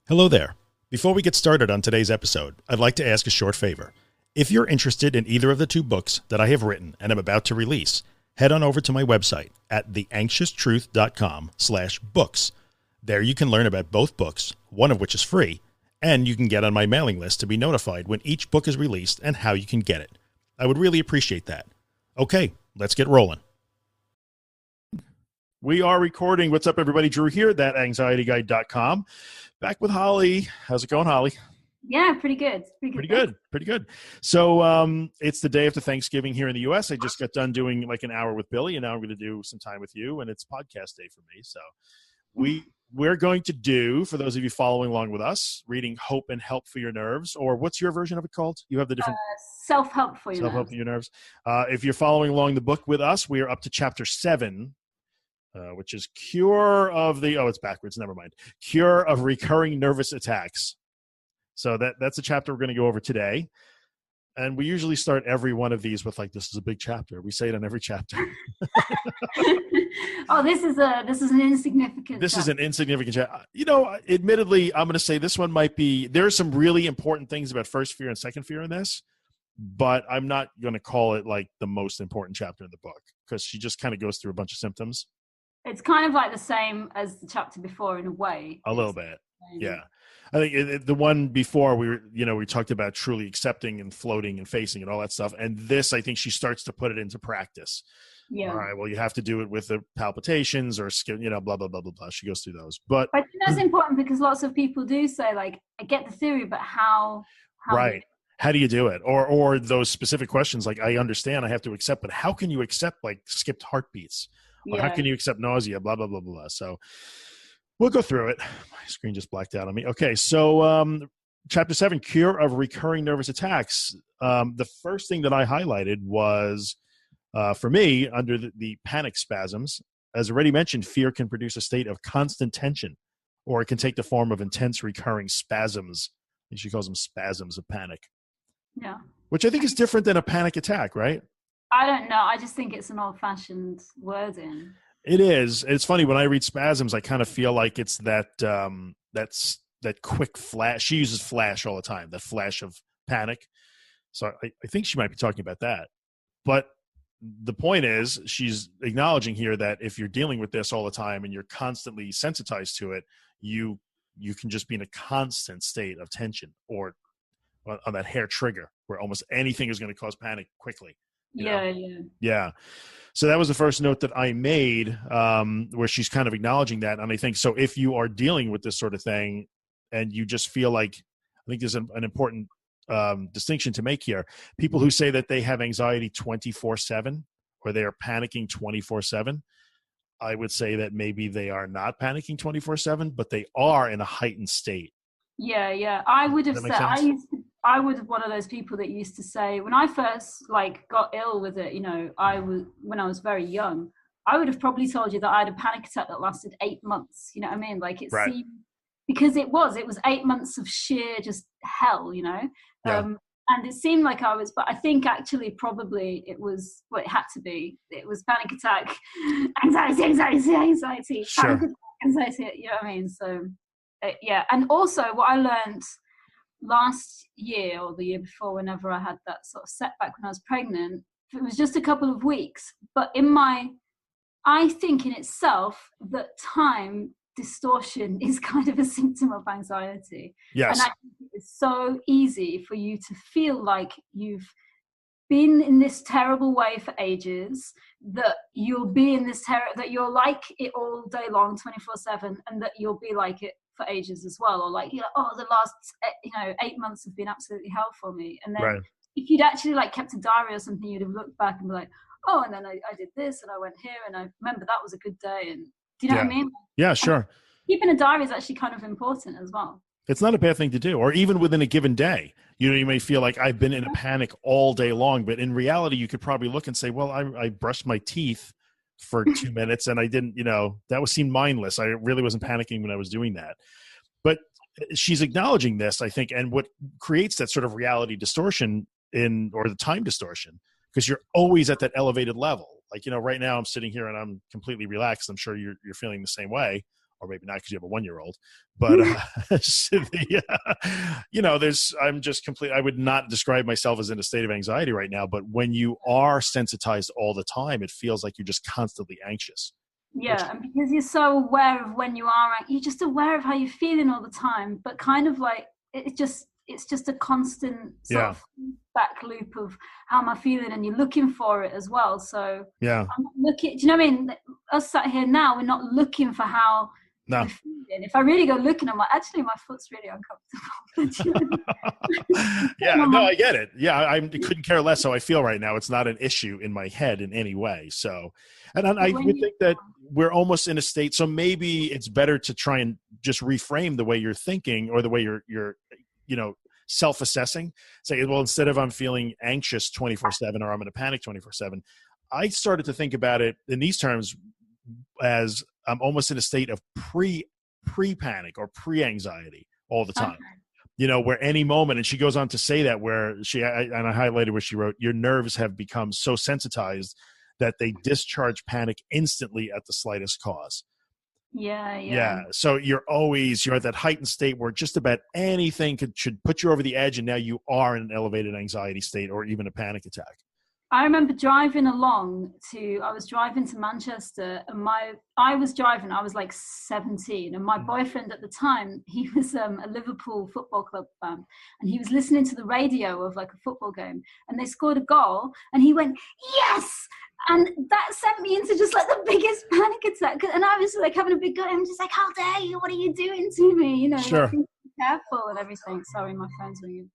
Hello there. Before we get started on today's episode, I'd like to ask a short favor. If you're interested in either of the two books that I have written and am about to release, head on over to my website at theanxioustruth.com/books. There you can learn about both books, one of which is free, and you can get on my mailing list to be notified when each book is released and how you can get it. I would really appreciate that. Okay, let's get rolling. We are recording. What's up, everybody? Drew here, thatanxietyguide.com. Back with Holly. How's it going, Holly? Yeah, pretty good. Pretty good. So it's the day after Thanksgiving here in the U.S. I just got done doing like an hour with Billy, and now I'm going to do some time with you, and it's podcast day for me. So we're going to do, for those of you following along with us, reading Hope and Help for Your Nerves, or what's your version of it called? You have the different... Self-Help for Your Self-Help Nerves. for Your Nerves. If you're following along the book with us, we are up to chapter 7. Which is Cure of the, it's backwards, never mind. Cure of Recurring Nervous Attacks. So that's a chapter we're going to go over today. And we usually start every one of these with like, this is a big chapter. We say it on every chapter. This is an insignificant This chapter. is an insignificant chapter. You know, admittedly, I'm going to say this one might be, there are some really important things about first fear and second fear in this, but I'm not going to call it like the most important chapter in the book because she just kind of goes through a bunch of symptoms. It's kind of like the same as the chapter before in a way. A little bit. Yeah. I think the one before we talked about truly accepting and floating and facing and all that stuff. And this, I think she starts to put it into practice. Yeah. All right. Well, you have to do it with the palpitations or skin, blah, blah, blah, blah, blah. She goes through those, but I think that's important because lots of people do say like, I get the theory, but how right. How do you do it? Or those specific questions, like I understand I have to accept, but how can you accept like skipped heartbeats? Or how can you accept nausea? Blah, blah, blah, blah, blah. So we'll go through it. My screen just blacked out on me. Okay. So chapter 7, Cure of Recurring Nervous Attacks. The first thing that I highlighted was, for me, under the panic spasms. As already mentioned, fear can produce a state of constant tension, or it can take the form of intense recurring spasms. And she calls them spasms of panic. Yeah. Which I think is different than a panic attack, right? I don't know. I just think it's an old-fashioned wording. It is. It's funny when I read spasms, I kind of feel like it's that quick flash. She uses flash all the time, that flash of panic. So I think she might be talking about that. But the point is, she's acknowledging here that if you're dealing with this all the time and you're constantly sensitized to it, you can just be in a constant state of tension or on that hair trigger where almost anything is going to cause panic quickly. Yeah. So that was the first note that I made, where she's kind of acknowledging that. And I think so if you are dealing with this sort of thing and you just feel like, I think there's an important distinction to make here. People who say that they have anxiety 24/7 or they are panicking 24/7, I would say that maybe they are not panicking 24/7, but they are in a heightened state. Yeah. I would have said, I was one of those people that used to say, when I first got ill with it, when I was very young, I would have probably told you that I had a panic attack that lasted 8 months. You know what I mean? Like it right. seemed, because it was 8 months of sheer just hell, Yeah. And it seemed like I was, but I think actually probably it was what it had to be. It was panic attack, anxiety, Sure. panic attack, anxiety, you know what I mean? So yeah. And also what I learned last year or the year before, whenever I had that sort of setback when I was pregnant, it was just a couple of weeks, but I think in itself that time distortion is kind of a symptom of anxiety. Yes. And I think it's so easy for you to feel like you've been in this terrible way for ages, that you'll be in this that you're like it all day long, 24/7, and that you'll be like it for ages as well, or like, the last 8 months have been absolutely hell for me. And then right. if you'd actually kept a diary or something, you'd have looked back and be like, oh, and then I did this and I went here and I remember that was a good day. And do you know what I mean? Yeah, sure. Keeping a diary is actually kind of important as well. It's not a bad thing to do, or even within a given day. You may feel like I've been in a panic all day long, but in reality, you could probably look and say, well, I brushed my teeth for 2 minutes and I didn't, that seemed mindless. I really wasn't panicking when I was doing that. But she's acknowledging this, I think, and what creates that sort of reality distortion or the time distortion, because you're always at that elevated level. Like, right now I'm sitting here and I'm completely relaxed. I'm sure you're feeling the same way. or maybe not because you have a 1-year-old, but I'm just complete. I would not describe myself as in a state of anxiety right now, but when you are sensitized all the time, it feels like you're just constantly anxious. Yeah, and because you're so aware of when you are, you're just aware of how you're feeling all the time, but kind of like it's just a constant sort of back loop of how am I feeling, and you're looking for it as well. So yeah, I'm not looking. Do you know what I mean? Us sat here now, we're not looking for how no. we're feeling. If I really go looking, I'm like, actually, my foot's really uncomfortable. Yeah, no, I get it. Yeah, I couldn't care less how I feel right now. It's not an issue in my head in any way. So, and I would think that we're almost in a state. So maybe it's better to try and just reframe the way you're thinking or the way you're self-assessing. Say, well, instead of I'm feeling anxious 24/7 or I'm in a panic 24/7, I started to think about it in these terms as I'm almost in a state of pre-panic or pre-anxiety all the time. Where any moment, and she goes on to say that where and I highlighted where she wrote, your nerves have become so sensitized that they discharge panic instantly at the slightest cause. Yeah. So you're at that heightened state where just about anything should put you over the edge, and now you are in an elevated anxiety state or even a panic attack. I remember I was driving to Manchester, and I was like 17, and my boyfriend at the time, he was a Liverpool Football Club fan, and he was listening to the radio of like a football game, and they scored a goal, and he went, yes! And that sent me into just like the biggest panic attack, and I was like having a big go. I'm just like, how dare you? What are you doing to me? Sure. Like, be careful and everything. Sorry, my phone's ringing.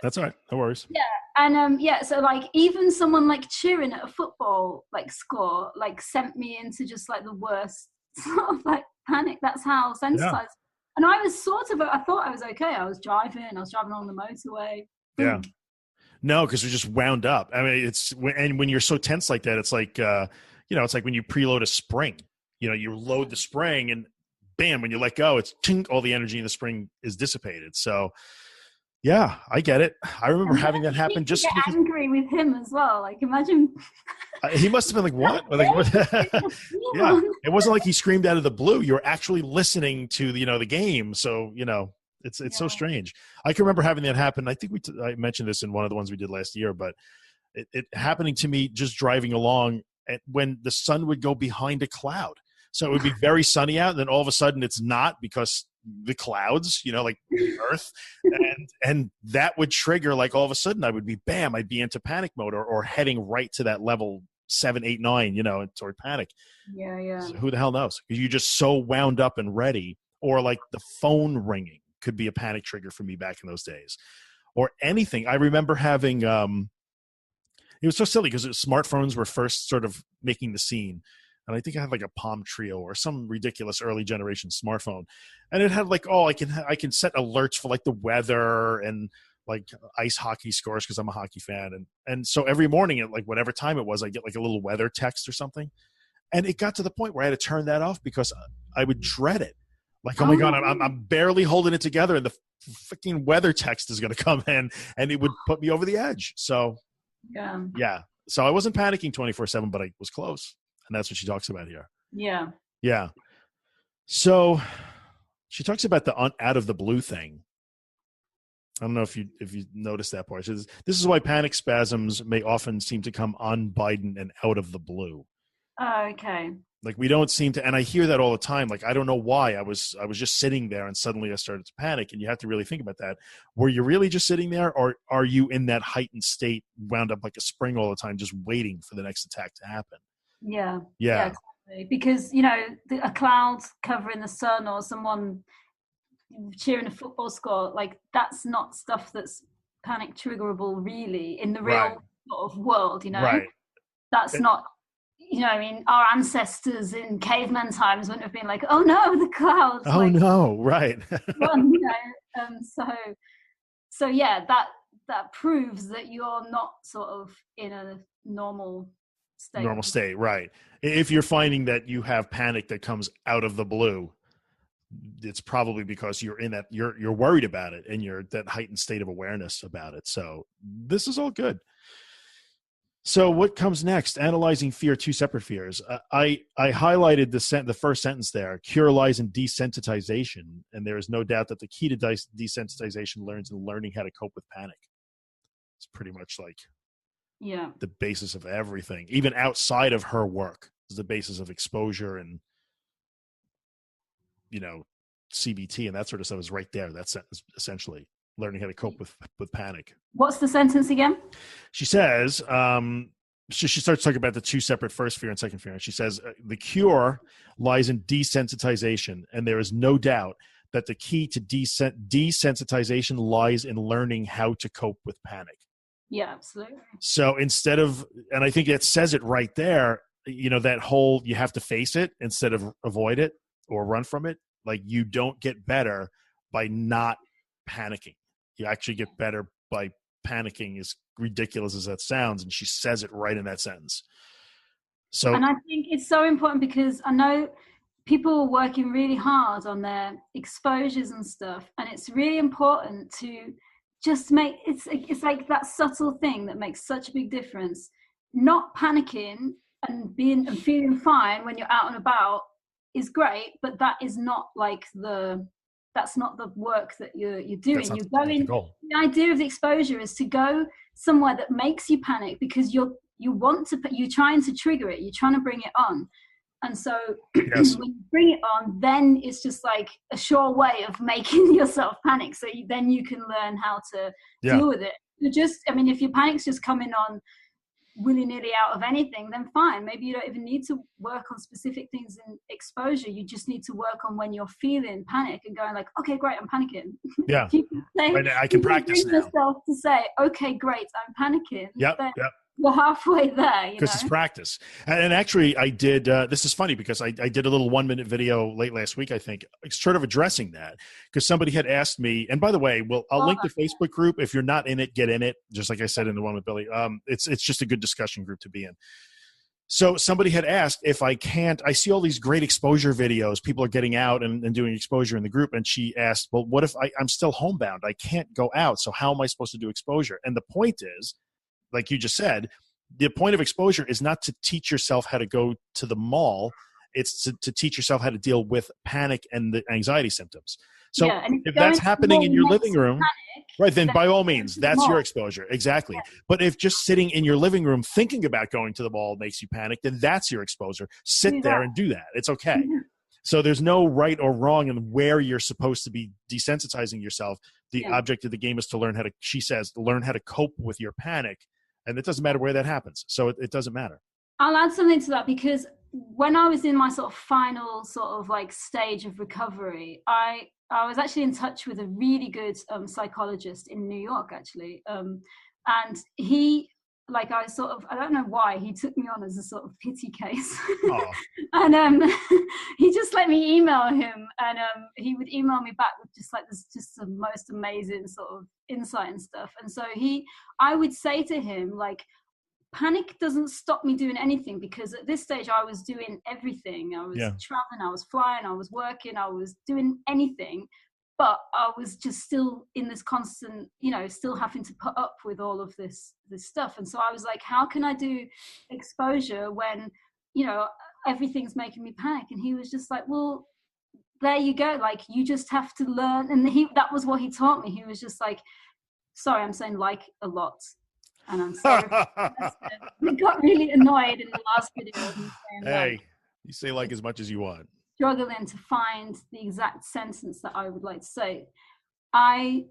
That's all right. No worries. Yeah. And so like even someone like cheering at a football like score like sent me into just like the worst sort of like panic. That's how sensitized. Yeah. And I was I thought I was okay. I was driving on the motorway. Yeah. No, because we're just wound up. I mean, and when you're so tense like that, it's like it's like when you preload a spring. You load the spring and bam, when you let go, it's ching, all the energy in the spring is dissipated. So yeah, I get it. I remember having that happen. Just get angry with him as well. Like imagine. He must have been like, what? Like, what? Yeah, it wasn't like he screamed out of the blue. You were actually listening to the game. So it's so strange. I can remember having that happen. I think I mentioned this in one of the ones we did last year, but it happening to me just driving along when the sun would go behind a cloud. So it would be very sunny out, and then all of a sudden it's not because the clouds, like the earth, and that would trigger like all of a sudden I'd be into panic mode or heading right to that level 7, 8, 9, toward panic. Yeah. So who the hell knows? Because you're just so wound up and ready, or like the phone ringing could be a panic trigger for me back in those days, or anything. I remember having it was so silly because smartphones were first sort of making the scene. And I think I had like a Palm Trio or some ridiculous early generation smartphone. And it had like, I can set alerts for like the weather and like ice hockey scores because I'm a hockey fan. And so every morning at like whatever time it was, I get like a little weather text or something. And it got to the point where I had to turn that off because I would dread it. Like, oh my God, I'm barely holding it together and the freaking weather text is going to come in and it would put me over the edge. So yeah. So I wasn't panicking 24/7, but I was close. And that's what she talks about here. Yeah. Yeah. So she talks about the out of the blue thing. I don't know if you noticed that part. She says, this is why panic spasms may often seem to come unbidden and out of the blue. Oh, okay. Like we don't seem to, and I hear that all the time. Like, I don't know why I was just sitting there and suddenly I started to panic. And you have to really think about that. Were you really just sitting there, or are you in that heightened state, wound up like a spring all the time, just waiting for the next attack to happen? Yeah. Yeah. Exactly. Because, a cloud covering the sun or someone cheering a football score, like that's not stuff that's panic triggerable really in the real sort of world, Right. That's not, I mean, our ancestors in caveman times wouldn't have been like, oh no, the clouds. Oh like, no, right. So yeah, that proves that you're not sort of in a normal state, right? If you're finding that you have panic that comes out of the blue, it's probably because you're in that you're worried about it and you're that heightened state of awareness about it. So this is all good. So what comes next? Analyzing fear, two separate fears. I highlighted the first sentence there. Cure lies in desensitization, and there is no doubt that the key to desensitization learns in learning how to cope with panic. It's pretty much like the basis of everything, even outside of her work, is the basis of exposure and CBT and that sort of stuff is right there. That's essentially learning how to cope with panic. What's the sentence again? She says, she starts talking about the two separate first fear and second fear. And she says, the cure lies in desensitization. And there is no doubt that the key to desensitization lies in learning how to cope with panic. Yeah, absolutely. So instead of, and I think it says it right there, that whole, you have to face it instead of avoid it or run from it. Like, you don't get better by not panicking. You actually get better by panicking, as ridiculous as that sounds. And she says it right in that sentence. So, and I think it's so important because I know people are working really hard on their exposures and stuff. And it's really important to just it's like that subtle thing that makes such a big difference. Not panicking and feeling fine when you're out and about is great, but that is not like that's not the work that you're doing. You're going. The idea of the exposure is to go somewhere that makes you panic because you're trying to trigger it. You're trying to bring it on, and so yes. when you bring it on, then it's just like a sure way of making yourself panic. So then you can learn how to deal with it. If your panic's just coming on willy-nilly out of anything, then fine. Maybe you don't even need to work on specific things in exposure. You just need to work on when you're feeling panic and going like, okay, great, I'm panicking. Yeah. I can practice now. Yourself to say, okay, great, I'm panicking. Yep. You're halfway there. Because it's practice. And actually, I did, this is funny because I did a little 1-minute video late last week, I think, sort of addressing that. Because somebody had asked me, and by the way, I'll link the Facebook group. If you're not in it, get in it. Just like I said in the one with Billy. It's just a good discussion group to be in. So somebody had asked if I see all these great exposure videos. People are getting out and doing exposure in the group. And she asked, well, what if I'm still homebound? I can't go out. So how am I supposed to do exposure? And the point is, like you just said, the point of exposure is not to teach yourself how to go to the mall. It's to teach yourself how to deal with panic and the anxiety symptoms. So if that's happening in your living room, right, then by all means, that's your exposure. Exactly. Yeah. But if just sitting in your living room thinking about going to the mall makes you panic, then that's your exposure. Sit there and do that. It's okay. Mm-hmm. So there's no right or wrong in where you're supposed to be desensitizing yourself. The object of the game is to learn learn how to cope with your panic. And it doesn't matter where that happens. So it doesn't matter. I'll add something to that because when I was in my sort of final sort of like stage of recovery, I was actually in touch with a really good psychologist in New York, actually. And he, like, I don't know why, he took me on as a sort of pity case. Oh. And he just let me email him, and he would email me back with just the most amazing sort of insight and stuff. And so I would say to him, like, panic doesn't stop me doing anything, because at this stage I was doing everything. I was traveling, I was flying, I was working, I was doing anything, but I was just still in this constant, still having to put up with all of this stuff. And so I was like, how can I do exposure when, everything's making me panic? And he was just like, well, there you go. Like, you just have to learn. And that was what he taught me. He was just like, sorry, I'm saying like a lot. And I'm sorry. He got really annoyed in the last video. Saying, hey, you say like as much as you want. Struggling to find the exact sentence that I would like to say. I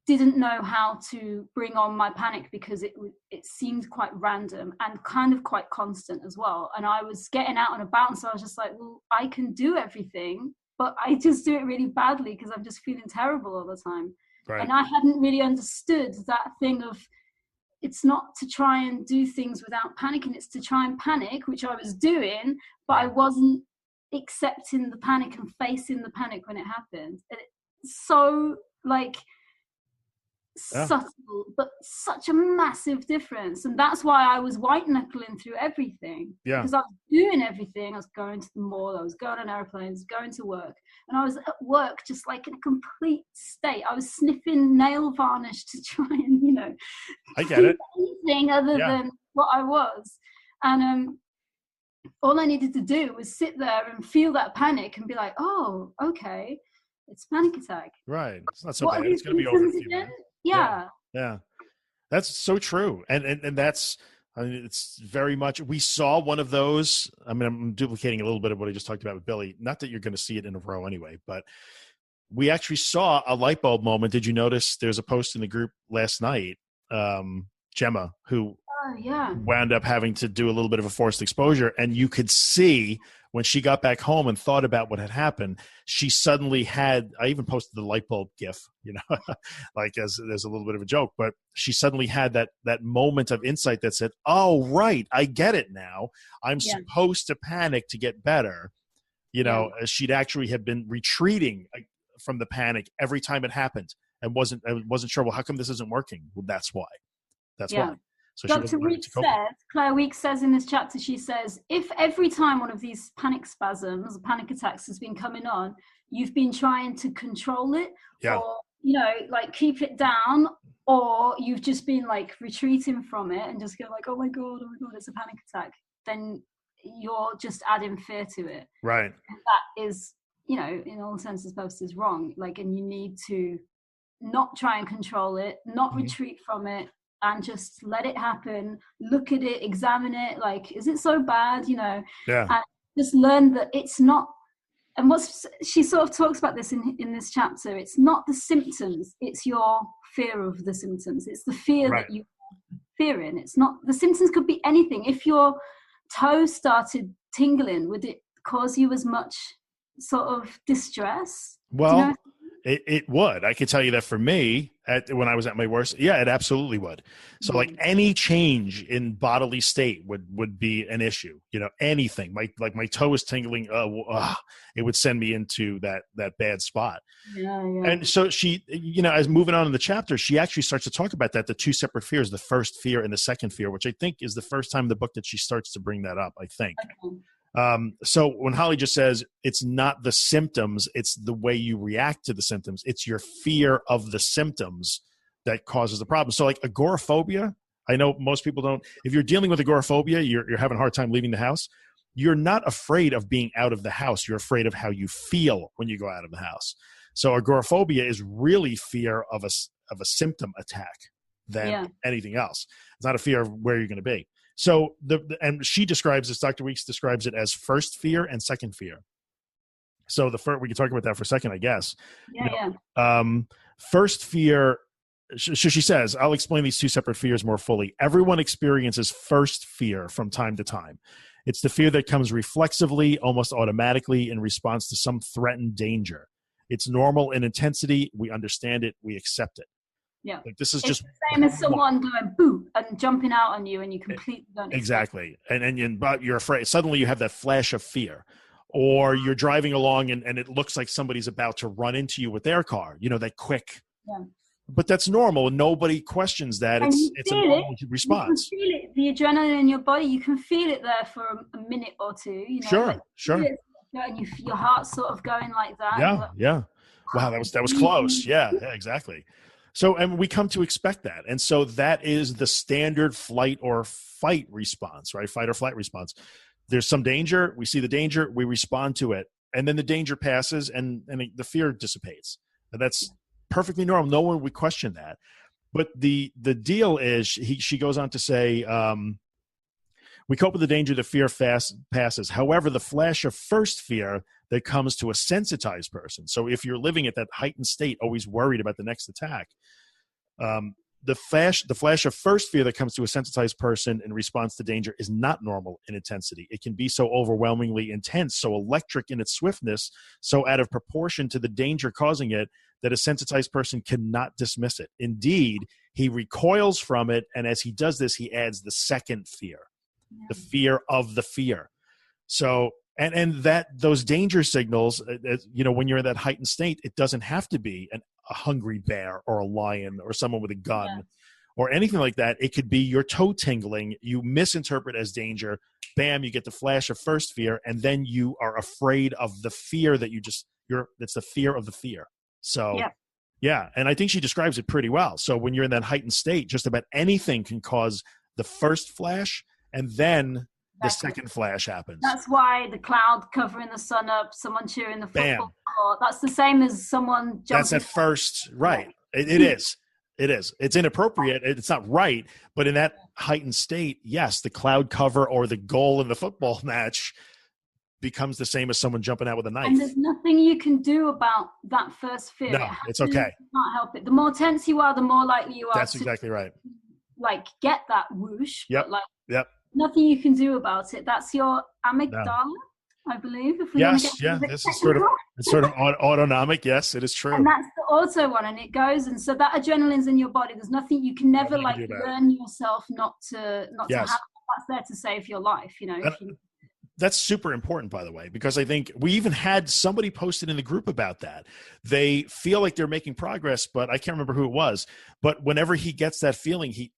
didn't know how to bring on my panic because it seemed quite random and kind of quite constant as well. And I was getting out and about, and so I was just like, well, I can do everything, but I just do it really badly because I'm just feeling terrible all the time. Right. And I hadn't really understood that thing of, it's not to try and do things without panicking, it's to try and panic, which I was doing, but I wasn't accepting the panic and facing the panic when it happened. And it's so subtle, but such a massive difference. And that's why I was white knuckling through everything, because I was doing everything. I was going to the mall, I was going on airplanes, going to work, and I was at work just like in a complete state. I was sniffing nail varnish to try and I get it, anything other than what I was. And all I needed to do was sit there and feel that panic and be like, oh, okay, it's a panic attack. Right. It's not so What bad. are It's these going to be over in a symptoms few again? minutes. Yeah. Yeah. That's so true. And that's, I mean, it's very much, we saw one of those. I mean, I'm duplicating a little bit of what I just talked about with Billy. Not that you're going to see it in a row anyway, but we actually saw a light bulb moment. Did you notice there's a post in the group last night, Gemma, who wound up having to do a little bit of a forced exposure. And you could see when she got back home and thought about what had happened, she suddenly had, I even posted the light bulb gif, like as there's a little bit of a joke, but she suddenly had that moment of insight that said, oh, right, I get it now. I'm supposed to panic to get better. She'd actually have been retreating from the panic every time it happened and wasn't sure, well, how come this isn't working? Well, that's why. Why. So Dr. Weeks Claire Weeks says in this chapter, she says, if every time one of these panic spasms, panic attacks has been coming on, you've been trying to control it or, like keep it down, or you've just been like retreating from it and just go like, oh my God, it's a panic attack, then you're just adding fear to it. Right. And that is, in all senses and purposes wrong. Like, and you need to not try and control it, not retreat from it, and just let it happen, look at it, examine it, like, is it so bad, and just learn that it's not. And she sort of talks about this in this chapter, it's not the symptoms, it's your fear of the symptoms. It's the fear that you fear in. It's not, the symptoms could be anything. If your toe started tingling, would it cause you as much sort of distress? Well, it would. I can tell you that for me, when I was at my worst, it absolutely would. So like any change in bodily state would be an issue. Anything. My toe was tingling. It would send me into that bad spot. Yeah. And so she, as moving on in the chapter, she actually starts to talk about that, the two separate fears, the first fear and the second fear, which I think is the first time in the book that she starts to bring that up, I think. Okay. So when Holly just says it's not the symptoms, it's the way you react to the symptoms. It's your fear of the symptoms that causes the problem. So like agoraphobia, I know most people don't. If you're dealing with agoraphobia, you're having a hard time leaving the house. You're not afraid of being out of the house. You're afraid of how you feel when you go out of the house. So agoraphobia is really fear of a symptom attack than anything else. It's not a fear of where you're going to be. So and she describes this, Dr. Weeks describes it as first fear and second fear. So the first, we can talk about that for a second, I guess. First fear, she says, I'll explain these two separate fears more fully. Everyone experiences first fear from time to time. It's the fear that comes reflexively, almost automatically in response to some threatened danger. It's normal in intensity. We understand it. We accept it. Yeah, like this is it's just the same as someone going boo and jumping out on you, and you completely don't exactly. But you're afraid. Suddenly, you have that flash of fear, or you're driving along and it looks like somebody's about to run into you with their car. That quick. Yeah. But that's normal. Nobody questions that. It's a normal response. You can feel it, the adrenaline in your body. You can feel it there for a minute or two. Sure. And your heart's sort of going like that. Yeah. Wow, that was close. Yeah, exactly. So, and we come to expect that. And so that is the standard flight or fight response, right? Fight or flight response. There's some danger. We see the danger. We respond to it. And then the danger passes and the fear dissipates. And that's perfectly normal. No one would question that. But the deal is, she goes on to say, we cope with the danger, the fear passes. However, the flash of first fear that comes to a sensitized person. So if you're living at that heightened state, always worried about the next attack, the flash of first fear that comes to a sensitized person in response to danger is not normal in intensity. It can be so overwhelmingly intense, so electric in its swiftness, so out of proportion to the danger causing it, that a sensitized person cannot dismiss it. Indeed, he recoils from it, and as he does this, he adds the second fear, the fear of the fear. So, and that those danger signals, when you're in that heightened state, it doesn't have to be a hungry bear or a lion or someone with a gun or anything like that. It could be your toe tingling. You misinterpret as danger. Bam, you get the flash of first fear, and then you are afraid of the fear that that's the fear of the fear. So, yeah. And I think she describes it pretty well. So when you're in that heightened state, just about anything can cause the first flash, and then the Exactly. second flash happens. That's why the cloud covering the sun up, someone cheering the football Bam. score, that's the same as someone jumping. That's at first, right. It is. It is. It's inappropriate. It's not right. But in that heightened state, yes, the cloud cover or the goal in the football match becomes the same as someone jumping out with a knife. And there's nothing you can do about that first fear. No, it's okay. You can't help it. The more tense you are, the more likely you are That's exactly right. Like get that whoosh. Yep. But like Yep. nothing you can do about it. That's your amygdala, I believe. If we yes, yeah. This is sort of autonomic. Yes, it is true. And that's the auto one, and it goes, and so that adrenaline's in your body. There's nothing you can never like learn yourself not to have. That's there to save your life, you know. That's super important, by the way, because I think we even had somebody posted in the group about that. They feel like they're making progress, but I can't remember who it was. But whenever he gets that feeling, he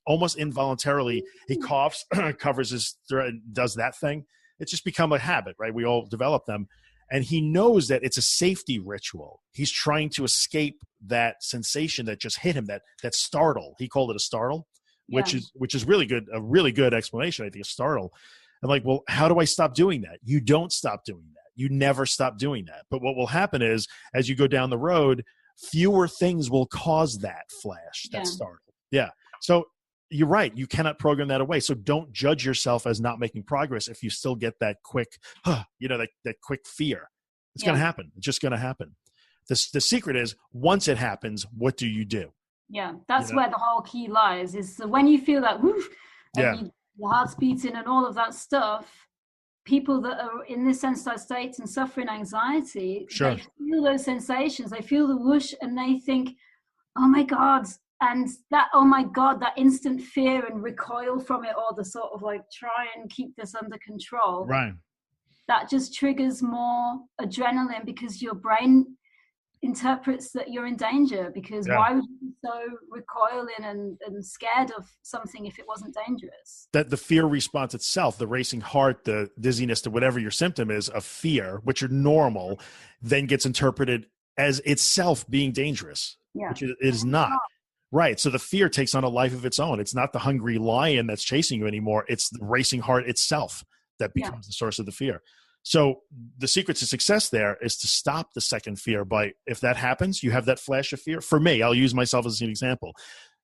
almost involuntarily, he coughs, covers his throat, does that thing. It's just become a habit, right? We all develop them. And he knows that it's a safety ritual. He's trying to escape that sensation that just hit him, that startle. He called it a startle, which is really good, a really good explanation, I think, a startle. I'm like, well, how do I stop doing that? You don't stop doing that. You never stop doing that. But what will happen is, as you go down the road, fewer things will cause that flash, that startle. Yeah. So you're right. You cannot program that away. So don't judge yourself as not making progress if you still get that quick, that quick fear. It's going to happen. It's just going to happen. The secret is, once it happens, what do you do? Yeah, that's where the whole key lies, is when you feel that whoosh, and your heart's beating and all of that stuff, people that are in this sensitized state and suffering anxiety, they feel those sensations, they feel the whoosh, and they think, oh my God, and that, oh my God, that instant fear and recoil from it, or the sort of like, try and keep this under control. Right. That just triggers more adrenaline, because your brain interprets that you're in danger, because why would you be so recoiling and scared of something if it wasn't dangerous? That the fear response itself, the racing heart, the dizziness, to whatever your symptom is of fear, which are normal, then gets interpreted as itself being dangerous, which it is not. Right. So the fear takes on a life of its own. It's not the hungry lion that's chasing you anymore. It's the racing heart itself that becomes the source of the fear. So the secret to success there is to stop the second fear by, if that happens, you have that flash of fear. For me, I'll use myself as an example.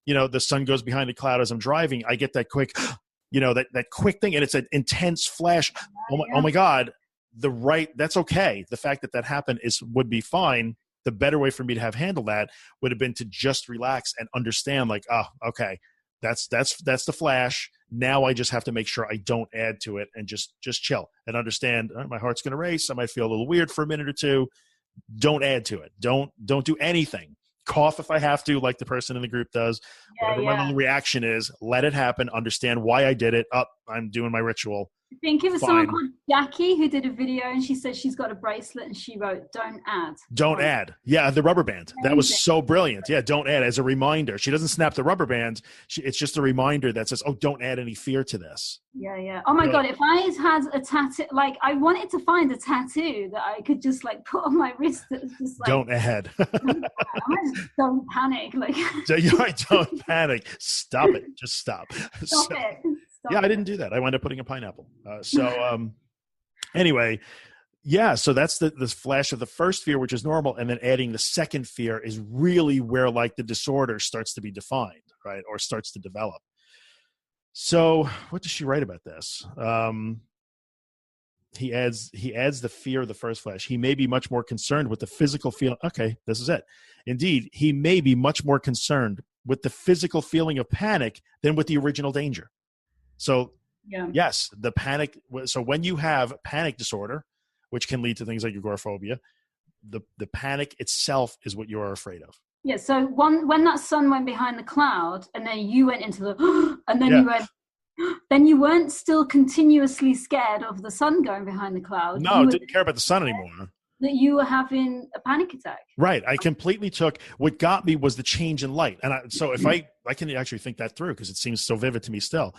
The sun goes behind a cloud as I'm driving. I get that quick, that quick thing, and it's an intense flash. Oh my God, that's okay. The fact that happened would be fine. The better way for me to have handled that would have been to just relax and understand, like, oh, okay, that's the flash. Now I just have to make sure I don't add to it, and just chill and understand, my heart's going to race. I might feel a little weird for a minute or two. Don't add to it. Don't do anything. Cough if I have to, like the person in the group does. Whatever my little reaction is, let it happen. Understand why I did it. I'm doing my ritual. I think it was someone called Jackie who did a video, and she said she's got a bracelet and she wrote, don't add. Don't add. Yeah, the rubber band. That was so brilliant. Yeah, don't add, as a reminder. She doesn't snap the rubber band. It's just a reminder that says, oh, don't add any fear to this. Yeah. Oh my God, if I had a tattoo, like I wanted to find a tattoo that I could just like put on my wrist that was just like, don't add. Don't panic. Like, don't panic. Stop it. Just stop. Stop it. Yeah, I didn't do that. I wound up putting a pineapple. Anyway, so that's the flash of the first fear, which is normal, and then adding the second fear is really where like the disorder starts to be defined, right, or starts to develop. So what does she write about this? He adds the fear of the first flash. He may be much more concerned with the physical feeling. Okay, this is it. Indeed, he may be much more concerned with the physical feeling of panic than with the original danger. So yes, the panic. So when you have panic disorder, which can lead to things like agoraphobia, the panic itself is what you are afraid of. Yeah. So when that sun went behind the cloud, and then you went into the, and then you went, then you weren't still continuously scared of the sun going behind the cloud. No, didn't care about the sun anymore. That you were having a panic attack. Right. I completely took, what got me was the change in light. And so if I can actually think that through, because it seems so vivid to me still.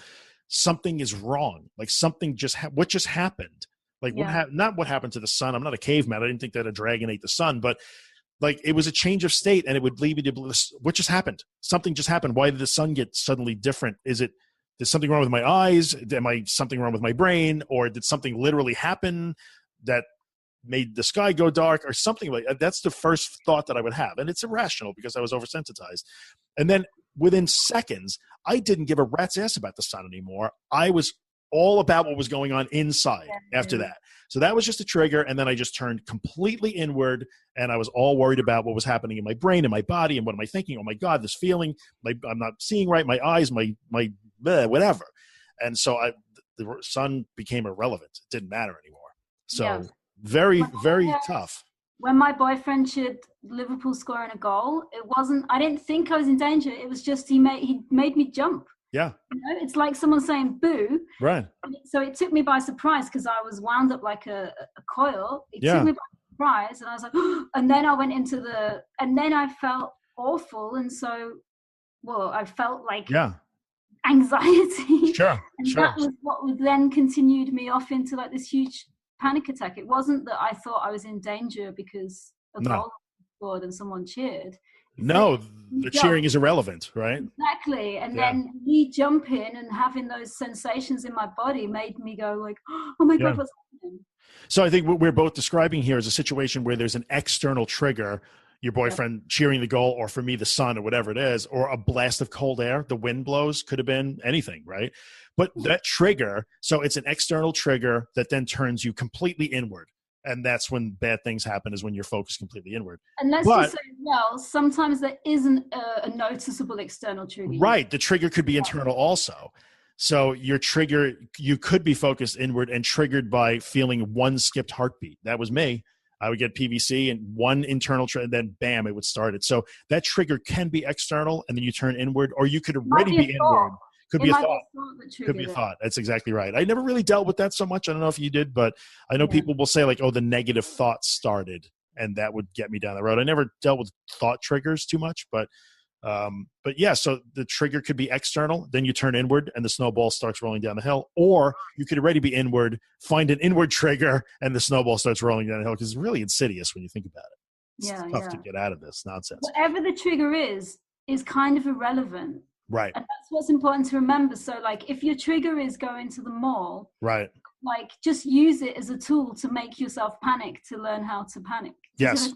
Something is wrong. Like something what just happened? Like not what happened to the sun. I'm not a caveman. I didn't think that a dragon ate the sun, but like it was a change of state, and it would lead me to what just happened? Something just happened. Why did the sun get suddenly different? There's something wrong with my eyes? Something wrong with my brain? Or did something literally happen that made the sky go dark or something like that? That's the first thought that I would have. And it's irrational because I was oversensitized. And then within seconds, I didn't give a rat's ass about the sun anymore. I was all about what was going on inside after that. So that was just a trigger. And then I just turned completely inward, and I was all worried about what was happening in my brain and my body. And what am I thinking? Oh my God, this feeling, I'm not seeing right. My eyes, my whatever. And so the sun became irrelevant. It didn't matter anymore. So very, very tough. When my boyfriend cheered Liverpool scoring a goal, I didn't think I was in danger. It was just he made me jump. Yeah. You know, it's like someone saying boo. Right. So it took me by surprise because I was wound up like a coil. It took me by surprise, and I was like, and then I went into and then I felt awful. And so, I felt like anxiety. Sure. And that was what then continued me off into like this huge panic attack. It wasn't that I thought I was in danger because a goal scored and someone cheered. No, the cheering is irrelevant, right? Exactly. And then me jumping and having those sensations in my body made me go like, oh my God, what's happening? So I think what we're both describing here is a situation where there's an external trigger, your boyfriend cheering the goal, or for me, the sun or whatever it is, or a blast of cold air, the wind blows, could have been anything, right? But that trigger, so it's an external trigger that then turns you completely inward. And that's when bad things happen, is when you're focused completely inward. And let's just say, sometimes there isn't a noticeable external trigger. Right. The trigger could be internal also. So your trigger, you could be focused inward and triggered by feeling one skipped heartbeat. That was me. I would get PVC and one internal trigger, and then bam, it would start it. So that trigger can be external, and then you turn inward, or you could already be inward. Could be a thought. Could be a thought. That's exactly right. I never really dealt with that so much. I don't know if you did, but I know people will say like, oh, the negative thought started, and that would get me down the road. I never dealt with thought triggers too much, but yeah, so the trigger could be external, then you turn inward and the snowball starts rolling down the hill, or you could already be inward, find an inward trigger, and the snowball starts rolling down the hill, because it's really insidious when you think about it. It's tough to get out of this nonsense. Whatever the trigger is kind of irrelevant. Right. And that's what's important to remember. So like if your trigger is going to the mall, right, like just use it as a tool to make yourself panic, to learn how to panic. Yes.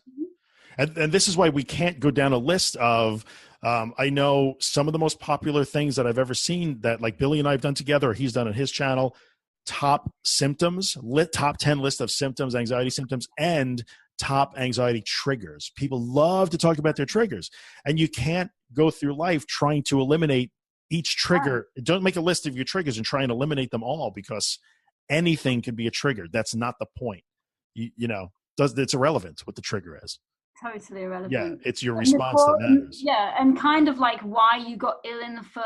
And this is why we can't go down a list of, I know some of the most popular things that I've ever seen that like Billy and I have done together, or he's done on his channel, top symptoms, top 10 list of symptoms, anxiety symptoms, and top anxiety triggers. People love to talk about their triggers, and you can't go through life trying to eliminate each trigger. Don't make a list of your triggers and try and eliminate them all, because anything can be a trigger. That's not the point. It's irrelevant what the trigger is. Totally irrelevant. Yeah, it's your response that matters. Yeah, and kind of like why you got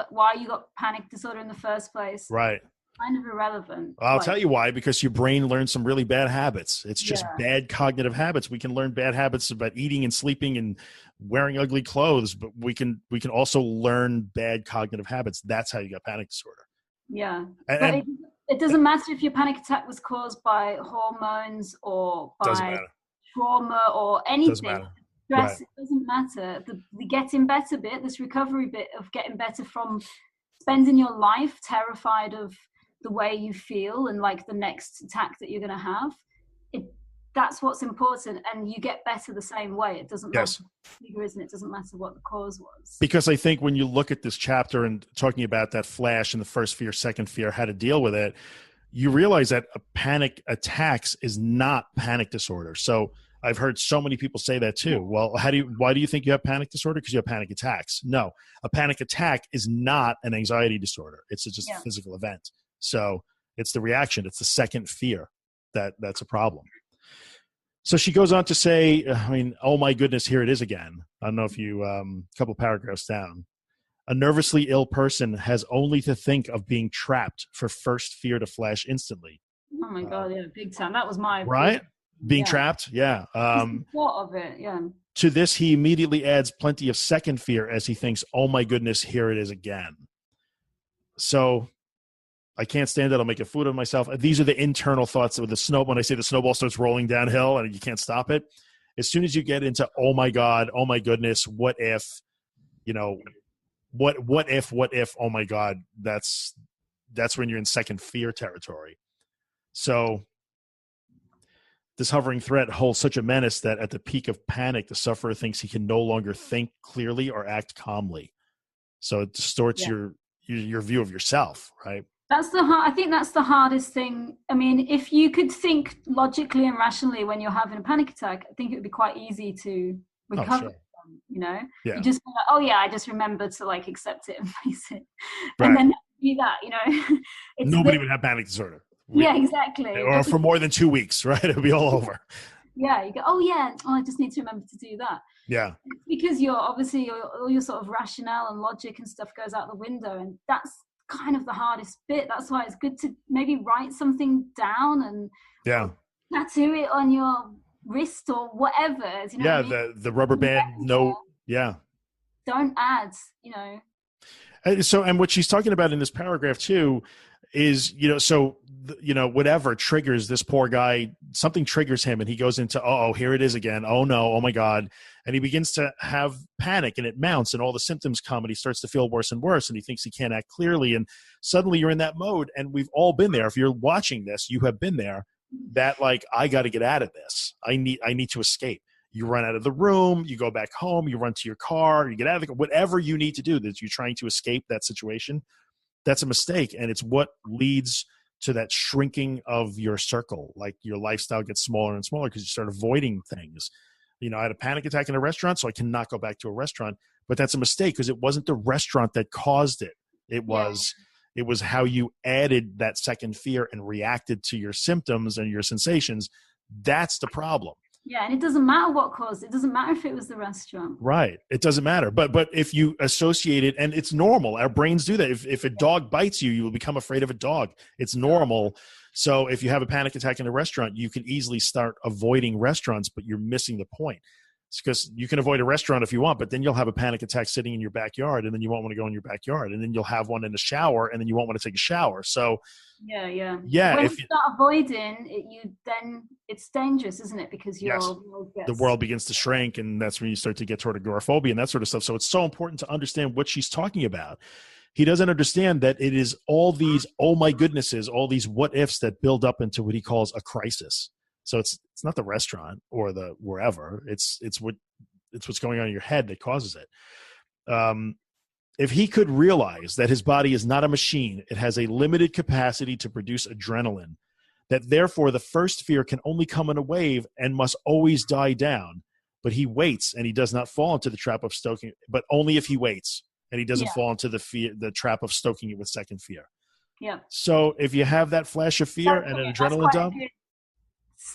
why you got panic disorder in the first place. Right. Kind of irrelevant. I'll tell you why, because your brain learns some really bad habits. It's just bad cognitive habits. We can learn bad habits about eating and sleeping and wearing ugly clothes, but we can also learn bad cognitive habits. That's how you got panic disorder. Yeah. But it doesn't matter if your panic attack was caused by hormones or by trauma or anything. Doesn't matter. Stress, it doesn't matter. The getting better bit, this recovery bit of getting better from spending your life terrified of the way you feel and like the next attack that you're going to have, that's what's important, and you get better the same way. It doesn't matter it doesn't matter what the cause was. Because I think when you look at this chapter and talking about that flash and the first fear, second fear, how to deal with it, you realize that a panic attacks is not panic disorder. So I've heard so many people say that too. Well, why do you think you have panic disorder? Because you have panic attacks. No, a panic attack is not an anxiety disorder. It's just a physical event. So it's the reaction. It's the second fear that's a problem. So she goes on to say, oh my goodness, here it is again. I don't know if you, a couple paragraphs down. A nervously ill person has only to think of being trapped for first fear to flash instantly. Oh my God, yeah, big time. That was my right. Being trapped, yeah. Thought of it, yeah. To this, he immediately adds plenty of second fear as he thinks, "Oh my goodness, here it is again." So, I can't stand it. I'll make a fool of myself. These are the internal thoughts of the snow. When I say the snowball starts rolling downhill and you can't stop it, As soon as you get into, oh my God, oh my goodness, what if, what if, oh my God, that's when you're in second fear territory. So this hovering threat holds such a menace that at the peak of panic, the sufferer thinks he can no longer think clearly or act calmly. So it distorts your view of yourself, right? I think that's the hardest thing. I mean, if you could think logically and rationally when you're having a panic attack, I think it would be quite easy to recover from, Yeah. You just go like, oh yeah, I just remember to like accept it and face it. Right. And then do that, Nobody would have panic disorder. Yeah, exactly. Or for more than 2 weeks, right? It would be all over. Yeah, you go, oh yeah, I just need to remember to do that. Yeah. It's because all your sort of rationale and logic and stuff goes out the window, and that's kind of the hardest bit. That's why it's good to maybe write something down and tattoo it on your wrist or whatever. Yeah, what I mean? the rubber band note. Yeah. Don't add, And what she's talking about in this paragraph too is, whatever triggers this poor guy, something triggers him and he goes into, oh, here it is again. Oh no, oh my God. And he begins to have panic and it mounts and all the symptoms come and he starts to feel worse and worse and he thinks he can't act clearly. And suddenly you're in that mode. And we've all been there. If you're watching this, you have been there, that like, I got to get out of this. I need to escape. You run out of the room, you go back home, you run to your car, you get out of the car, whatever you need to do that you're trying to escape that situation. That's a mistake. And it's what leads to that shrinking of your circle. Like your lifestyle gets smaller and smaller because you start avoiding things. I had a panic attack in a restaurant, so I cannot go back to a restaurant. But that's a mistake because it wasn't the restaurant that caused it. It was how you added that second fear and reacted to your symptoms and your sensations. That's the problem. Yeah, and it doesn't matter what caused it. It doesn't matter if it was the restaurant. Right. It doesn't matter. But if you associate it, and it's normal, our brains do that. If a dog bites you, you will become afraid of a dog. It's normal. So if you have a panic attack in a restaurant, you can easily start avoiding restaurants, but you're missing the point. It's because you can avoid a restaurant if you want, but then you'll have a panic attack sitting in your backyard, and then you won't want to go in your backyard, and then you'll have one in the shower, and then you won't want to take a shower. So yeah. When you start avoiding it, it's dangerous, isn't it? Because the world begins to shrink, and that's when you start to get toward agoraphobia and that sort of stuff. So it's so important to understand what she's talking about. He doesn't understand that it is all these, oh my goodnesses, all these what ifs that build up into what he calls a crisis. So it's not the restaurant or the wherever. It's what's going on in your head that causes it. If he could realize that his body is not a machine, it has a limited capacity to produce adrenaline, that therefore the first fear can only come in a wave and must always die down, but he waits and he does not fall into the trap of stoking, but only if he waits and he doesn't fall into the trap of stoking it with second fear. Yeah. So if you have that flash of fear and an adrenaline dump,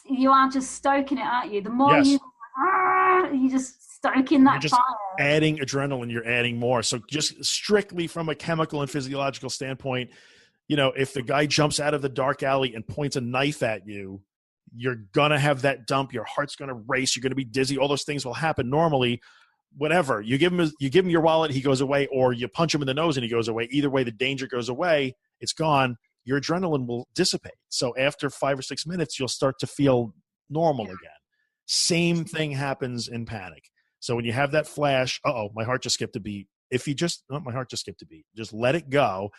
you are just stoking it, aren't you? The more you just stoking that just fire. Adding adrenaline, you're adding more. So just strictly from a chemical and physiological standpoint, if the guy jumps out of the dark alley and points a knife at you, you're going to have that dump. Your heart's going to race. You're going to be dizzy. All those things will happen normally. Whatever. You give him your wallet, he goes away, or you punch him in the nose and he goes away. Either way, the danger goes away. It's gone. Your adrenaline will dissipate. So after 5 or 6 minutes, you'll start to feel normal again. Same thing happens in panic. So when you have that flash, my heart just skipped a beat. My heart just skipped a beat. Just let it go.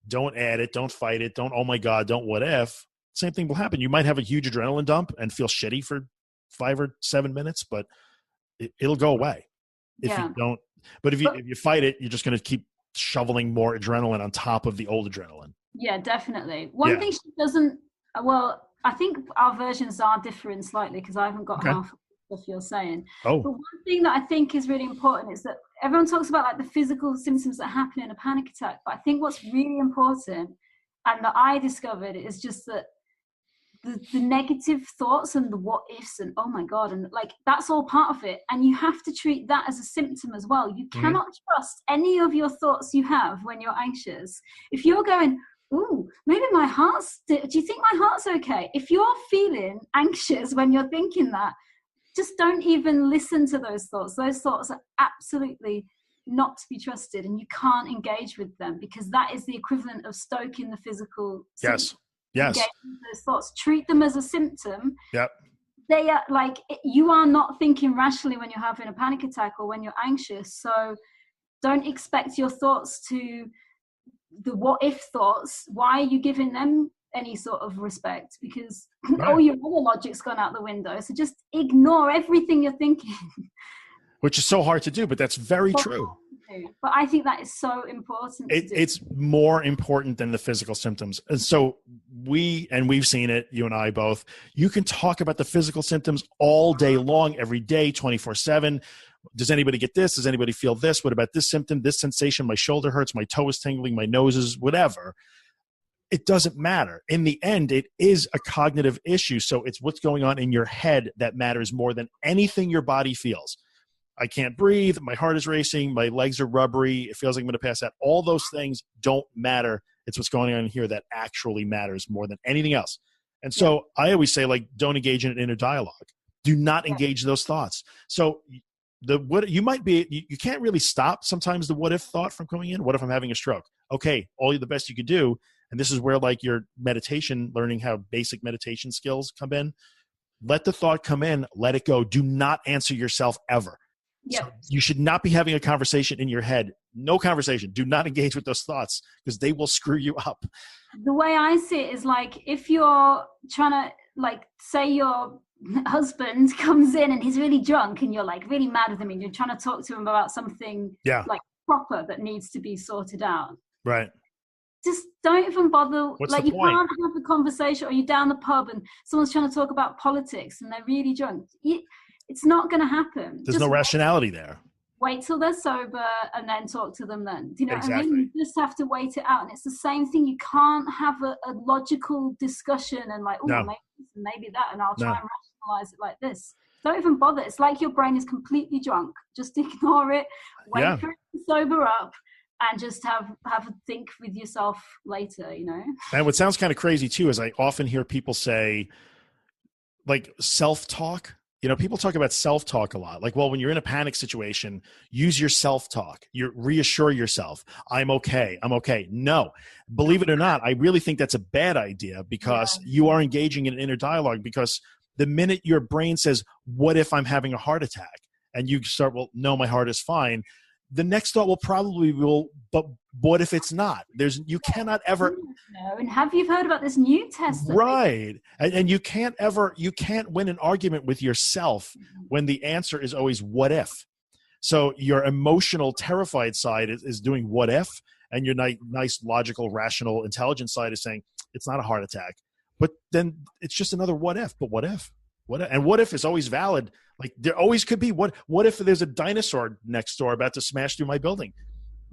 Don't add it. Don't fight it. Don't, oh my God, don't what if. Same thing will happen. You might have a huge adrenaline dump and feel shitty for 5 or 7 minutes, but it'll go away. If you don't, but if you fight it, you're just going to keep shoveling more adrenaline on top of the old adrenaline. Yeah, definitely. One thing she doesn't, I think our versions are different slightly because I haven't got half of the stuff you're saying. But one thing that I think is really important is that everyone talks about like the physical symptoms that happen in a panic attack. But I think what's really important and that I discovered is just that the negative thoughts and the what ifs and oh my God, and like that's all part of it. And you have to treat that as a symptom as well. You cannot trust any of your thoughts you have when you're anxious. If you're going, ooh, maybe my heart's, do you think my heart's okay? If you're feeling anxious when you're thinking that, just don't even listen to those thoughts. Those thoughts are absolutely not to be trusted, and you can't engage with them because that is the equivalent of stoking the physical symptom. Yes. Those thoughts, treat them as a symptom. Yep. they are like, you are not thinking rationally when you're having a panic attack or when you're anxious. So don't expect your thoughts to, the what if thoughts, why are you giving them any sort of respect? Because all your other logic's gone out the window. So just ignore everything you're thinking. Which is so hard to do, but that's very true. But I think that is so important. It's more important than the physical symptoms. And so we've seen it, you and I both, you can talk about the physical symptoms all day long, every day, 24/7. Does anybody get this? Does anybody feel this? What about this symptom, this sensation? My shoulder hurts, my toe is tingling, my nose is whatever. It doesn't matter. In the end, it is a cognitive issue. So it's what's going on in your head that matters more than anything your body feels. I can't breathe. My heart is racing. My legs are rubbery. It feels like I'm going to pass out. All those things don't matter. It's what's going on here that actually matters more than anything else. And so I always say, like, don't engage in an inner dialogue. Do not engage those thoughts. So you can't really stop sometimes the what if thought from coming in. What if I'm having a stroke? Okay, all the best you could do. And this is where, like, your meditation, learning how basic meditation skills come in. Let the thought come in. Let it go. Do not answer yourself ever. So you should not be having a conversation in your head. No conversation. Do not engage with those thoughts because they will screw you up. The way I see it is, like, if you're trying to, like, say your husband comes in and he's really drunk and you're, like, really mad with him and you're trying to talk to him about something like proper that needs to be sorted out. Right. Just don't even bother. What's like, the you point? can't have a conversation, or you're down the pub and someone's trying to talk about politics and they're really drunk. It's not going to happen. There's no rationality there. Wait till they're sober and then talk to them then. Do you know what I Exactly. mean? You just have to wait it out. And it's the same thing. You can't have a logical discussion and, like, maybe this and maybe that, and I'll try and rationalize it like this. Don't even bother. It's like your brain is completely drunk. Just ignore it. Wait for it to sober up. And just have a think with yourself later, you know? And what sounds kind of crazy too is I often hear people say, like, self-talk. You know, people talk about self-talk a lot. Like, well, when you're in a panic situation, use your self-talk. You reassure yourself, I'm okay. I'm okay. No, believe it or not, I really think that's a bad idea because you are engaging in an inner dialogue, because the minute your brain says, what if I'm having a heart attack? And you start, well, no, my heart is fine. The next thought will probably but what if it's not? You cannot ever. No. And have you heard about this new test? Right. And you can't win an argument with yourself when the answer is always what if. So your emotional, terrified side is doing what if, and your nice, logical, rational, intelligent side is saying it's not a heart attack. But then it's just another what if. But what if? And what if is always valid. Like, there always could be what if there's a dinosaur next door about to smash through my building?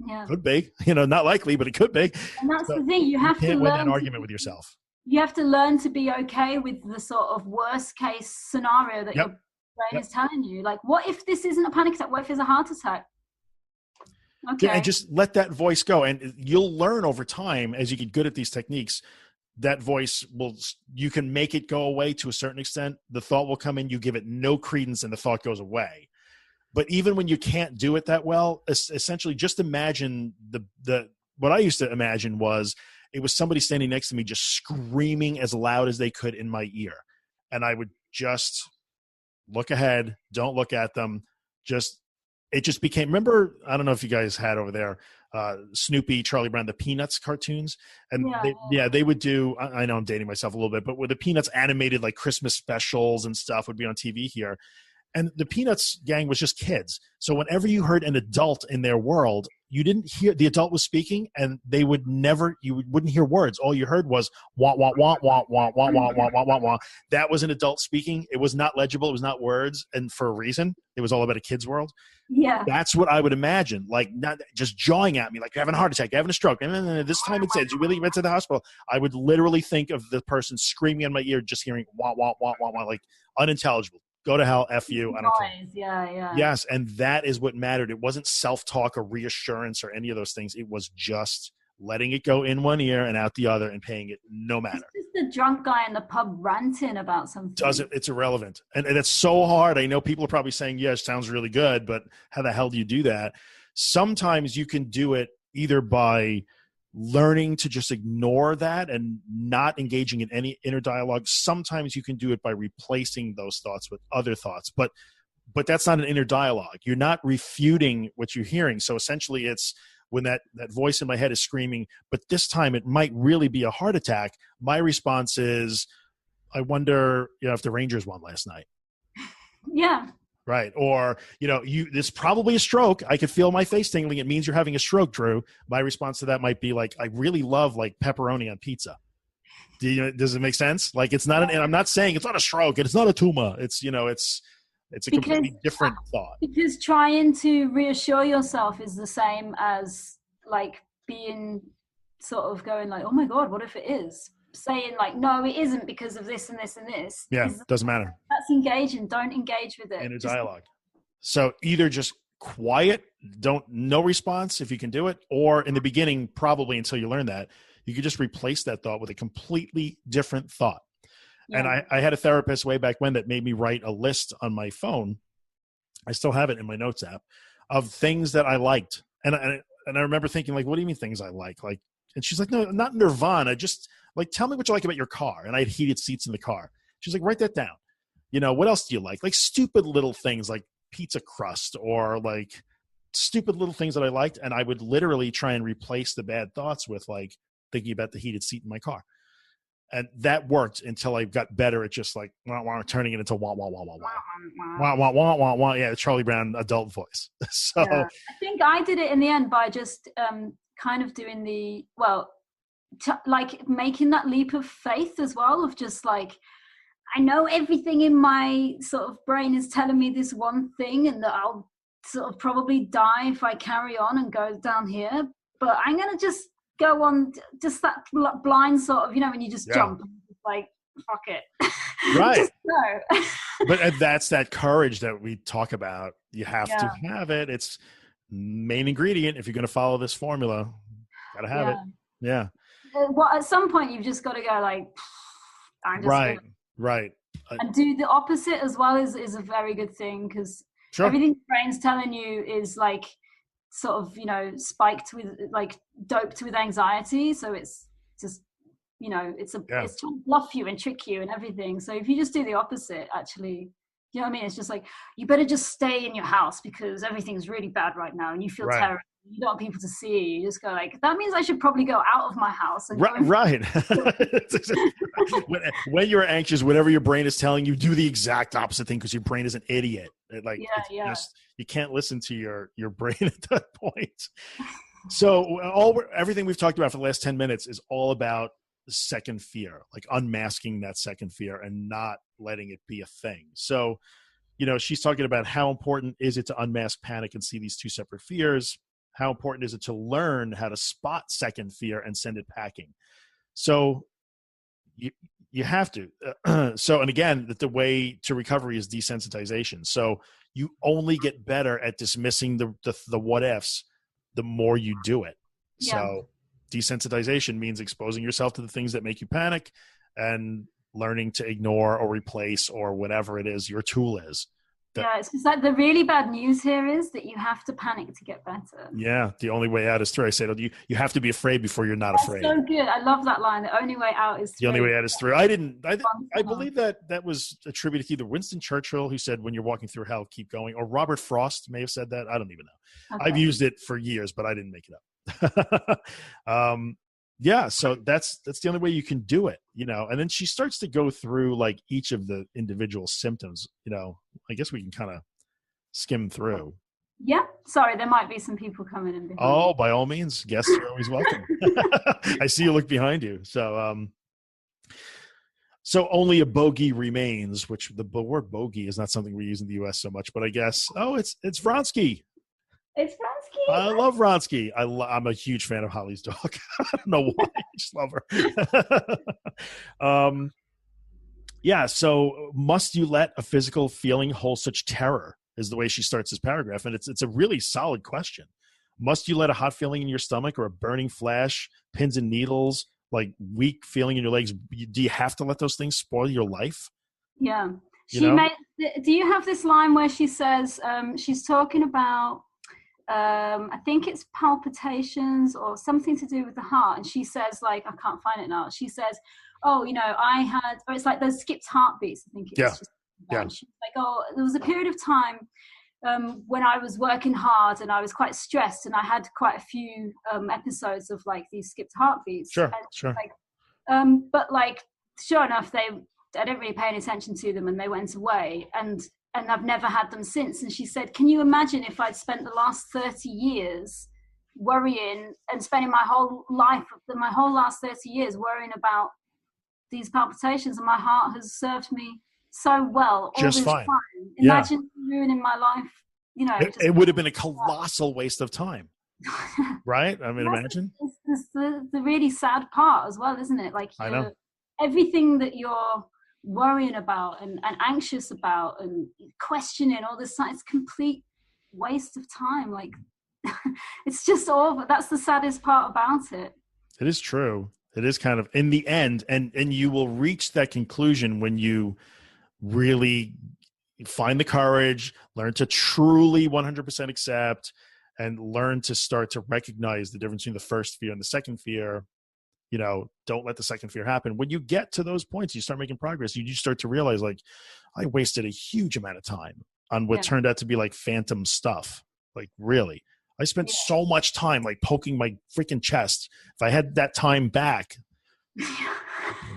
Yeah. Could be, not likely, but it could be. And that's the thing. You have to win an argument with yourself. You have to learn to be okay with the sort of worst case scenario that your brain is telling you. Like, what if this isn't a panic attack? What if it's a heart attack? Okay. Yeah, and just let that voice go. And you'll learn over time, as you get good at these techniques, that voice you can make it go away to a certain extent. The thought will come in, you give it no credence, and the thought goes away. But even when you can't do it that well, essentially just imagine what I used to imagine was it was somebody standing next to me just screaming as loud as they could in my ear. And I would just look ahead, don't look at them. It just became, remember, I don't know if you guys had over there, Snoopy, Charlie Brown, the Peanuts cartoons. And they would do, I know I'm dating myself a little bit, but with the Peanuts animated, like, Christmas specials and stuff would be on TV here. And the Peanuts gang was just kids. So whenever you heard an adult in their world, you didn't hear, the adult was speaking and you wouldn't hear words. All you heard was wah, wah, wah, wah, wah, wah, wah, wah, wah, wah, wah. That was an adult speaking. It was not legible. It was not words. And for a reason, it was all about a kid's world. Yeah. That's what I would imagine. Like, not just jawing at me, like, you're having a heart attack, you're having a stroke. And this time it says, you really went to the hospital. I would literally think of the person screaming in my ear, just hearing wah, wah, wah, wah, wah, like unintelligible. Go to hell, F you, I don't care. Yeah. Yes, and that is what mattered. It wasn't self-talk or reassurance or any of those things. It was just letting it go in one ear and out the other and paying it no matter. It's just a drunk guy in the pub ranting about something. It's irrelevant. And it's so hard. I know people are probably saying, yeah, it sounds really good, but how the hell do you do that? Sometimes you can do it either by learning to just ignore that and not engaging in any inner dialogue. Sometimes you can do it by replacing those thoughts with other thoughts, but that's not an inner dialogue. You're not refuting what you're hearing. So essentially it's when that voice in my head is screaming, but this time it might really be a heart attack. My response is, I wonder, if the Rangers won last night. Yeah. Right. Or, this probably a stroke. I could feel my face tingling. It means you're having a stroke, Drew. My response to that might be like, I really love like pepperoni on pizza. Does it make sense? Like it's not and I'm not saying it's not a stroke. It's not a tumor. It's a completely different thought. Because trying to reassure yourself is the same as like being sort of going like, oh my God, what if it is? Saying like, no, it isn't because of this and this and this. Yeah, doesn't matter. That's engaging. Don't engage with it. Inner dialogue. So either just quiet, no response if you can do it, or in the beginning, probably until you learn that, you could just replace that thought with a completely different thought. Yeah. And I had a therapist way back when that made me write a list on my phone. I still have it in my notes app of things that I liked. And I remember thinking like, what do you mean things I like? Like, and she's like, no, not Nirvana. Just like, tell me what you like about your car. And I had heated seats in the car. She's like, write that down. What else do you like? Like stupid little things like pizza crust or like stupid little things that I liked. And I would literally try and replace the bad thoughts with like thinking about the heated seat in my car. And that worked until I got better at just like turning it into wah, wah, wah, wah, wah. Wah, wah, wah, wah, wah. Yeah, Charlie Brown adult voice. So yeah. I think I did it in the end by just kind of doing like making that leap of faith as well, of just like, I know everything in my sort of brain is telling me this one thing and that I'll sort of probably die if I carry on and go down here, but I'm going to just go on, just that blind sort of, when you just jump, like, fuck it. Right. Just go. But that's that courage that we talk about. You have to have it. It's main ingredient. If you're going to follow this formula, got to have it. Yeah. Well, at some point you've just got to go like, I'm just right. And do the opposite as well is a very good thing, because everything the brain's telling you is like sort of, spiked with like doped with anxiety. So it's just, it's trying to bluff you and trick you and everything. So if you just do the opposite, actually, you know what I mean? It's just like, you better just stay in your house because everything's really bad right now and you feel terrible. You don't want people to see you. You just go like, that means I should probably go out of my house. And right. When you're anxious, whatever your brain is telling you, do the exact opposite thing because your brain is an idiot. Just, you can't listen to your brain at that point. So everything we've talked about for the last 10 minutes is all about the second fear, like unmasking that second fear and not letting it be a thing. So, she's talking about how important is it to unmask panic and see these two separate fears. How important is it to learn how to spot second fear and send it packing? So you have to. And again, the way to recovery is desensitization. So you only get better at dismissing the what ifs the more you do it. Yeah. So desensitization means exposing yourself to the things that make you panic and learning to ignore or replace or whatever it is your tool is. It's just like the really bad news here is that you have to panic to get better. Yeah, the only way out is through. I said you have to be afraid before you're not afraid. So good. I love that line. The only way out is through. The only way out is through. I believe that was attributed to either Winston Churchill, who said, when you're walking through hell, keep going, or Robert Frost may have said that. I don't even know. Okay. I've used it for years, but I didn't make it up. So that's the only way you can do it, and then she starts to go through like each of the individual symptoms, I guess we can kind of skim through. Yeah. Sorry, there might be some people coming in behind. Oh, by all means, guests are always welcome. I see you look behind you. So, so only a bogey remains, which the word bogey is not something we use in the U.S. so much, but I guess, it's Vronsky. It's Vronsky. I love Vronsky. I'm a huge fan of Holly's dog. I don't know why. I just love her. So must you let a physical feeling hold such terror is the way she starts this paragraph. And it's a really solid question. Must you let a hot feeling in your stomach or a burning flash, pins and needles, like weak feeling in your legs? Do you have to let those things spoil your life? Yeah. Do you have this line where she says, she's talking about, I think it's palpitations or something to do with the heart. And she says, like, I can't find it now. She says, oh, I had, or it's like those skipped heartbeats, I think it was. Yeah. She's like, oh, there was a period of time when I was working hard and I was quite stressed, and I had quite a few episodes of like these skipped heartbeats. Sure. Like, but like, sure enough, I didn't really pay any attention to them, and they went away. And I've never had them since. And she said, can you imagine if I'd spent the last 30 years worrying and spending my whole last 30 years worrying about these palpitations, and my heart has served me so well all just this fine. Time. Imagine ruining my life, it would have been a colossal waste of time. Right? I mean, imagine. It's the really sad part as well, isn't it? Like, I know. Everything that you're worrying about and anxious about and questioning all this, it's complete waste of time. Like, it's just awful. That's the saddest part about it. It is true. It is kind of in the end, and you will reach that conclusion when you really find the courage, learn to truly 100% accept, and learn to start to recognize the difference between the first fear and the second fear. Don't let the second fear happen. When you get to those points, you start making progress. You start to realize, like, I wasted a huge amount of time on what turned out to be like phantom stuff. Like, really, I spent so much time like poking my freaking chest. If I had that time back,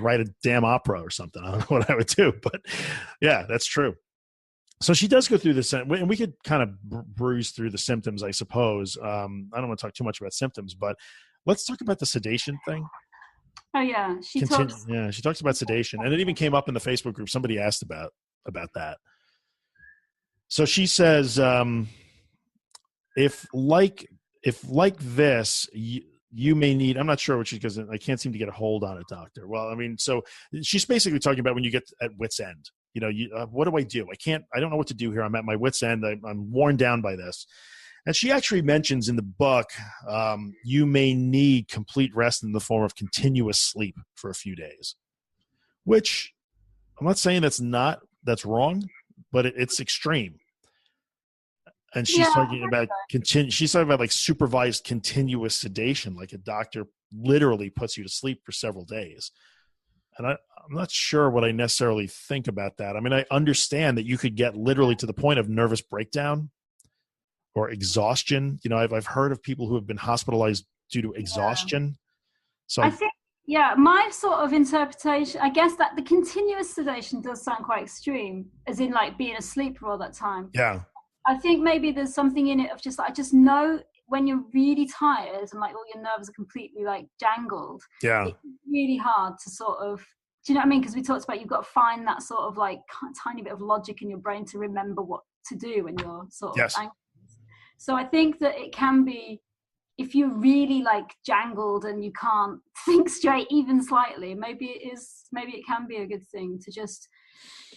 write a damn opera or something. I don't know what I would do, but yeah, that's true. So she does go through this, and we could kind of bruise through the symptoms, I suppose. I don't want to talk too much about symptoms, but let's talk about the sedation thing. Oh yeah, she talks about sedation, and it even came up in the Facebook group. Somebody asked about that. So she says, if like this, you may need. I'm not sure what because I can't seem to get a hold on it, doctor. Well, I mean, so she's basically talking about when you get at wit's end. What do I do? I don't know what to do here. I'm at my wit's end. I'm worn down by this. And she actually mentions in the book, you may need complete rest in the form of continuous sleep for a few days, which I'm not saying that's wrong, but it's extreme. And she's talking about like supervised continuous sedation, like a doctor literally puts you to sleep for several days. And I'm not sure what I necessarily think about that. I mean, I understand that you could get literally to the point of nervous breakdown or exhaustion. I've heard of people who have been hospitalized due to exhaustion. So I think, my sort of interpretation, I guess that the continuous sedation does sound quite extreme, as in like being asleep for all that time. Yeah. I think maybe there's something in it of just, I just know when you're really tired and like all your nerves are completely like jangled. Yeah. It's really hard to sort of, do you know what I mean? Because we talked about you've got to find that sort of like tiny bit of logic in your brain to remember what to do when you're sort of anxious. So I think that it can be, if you're really like jangled and you can't think straight even slightly, maybe it can be a good thing to just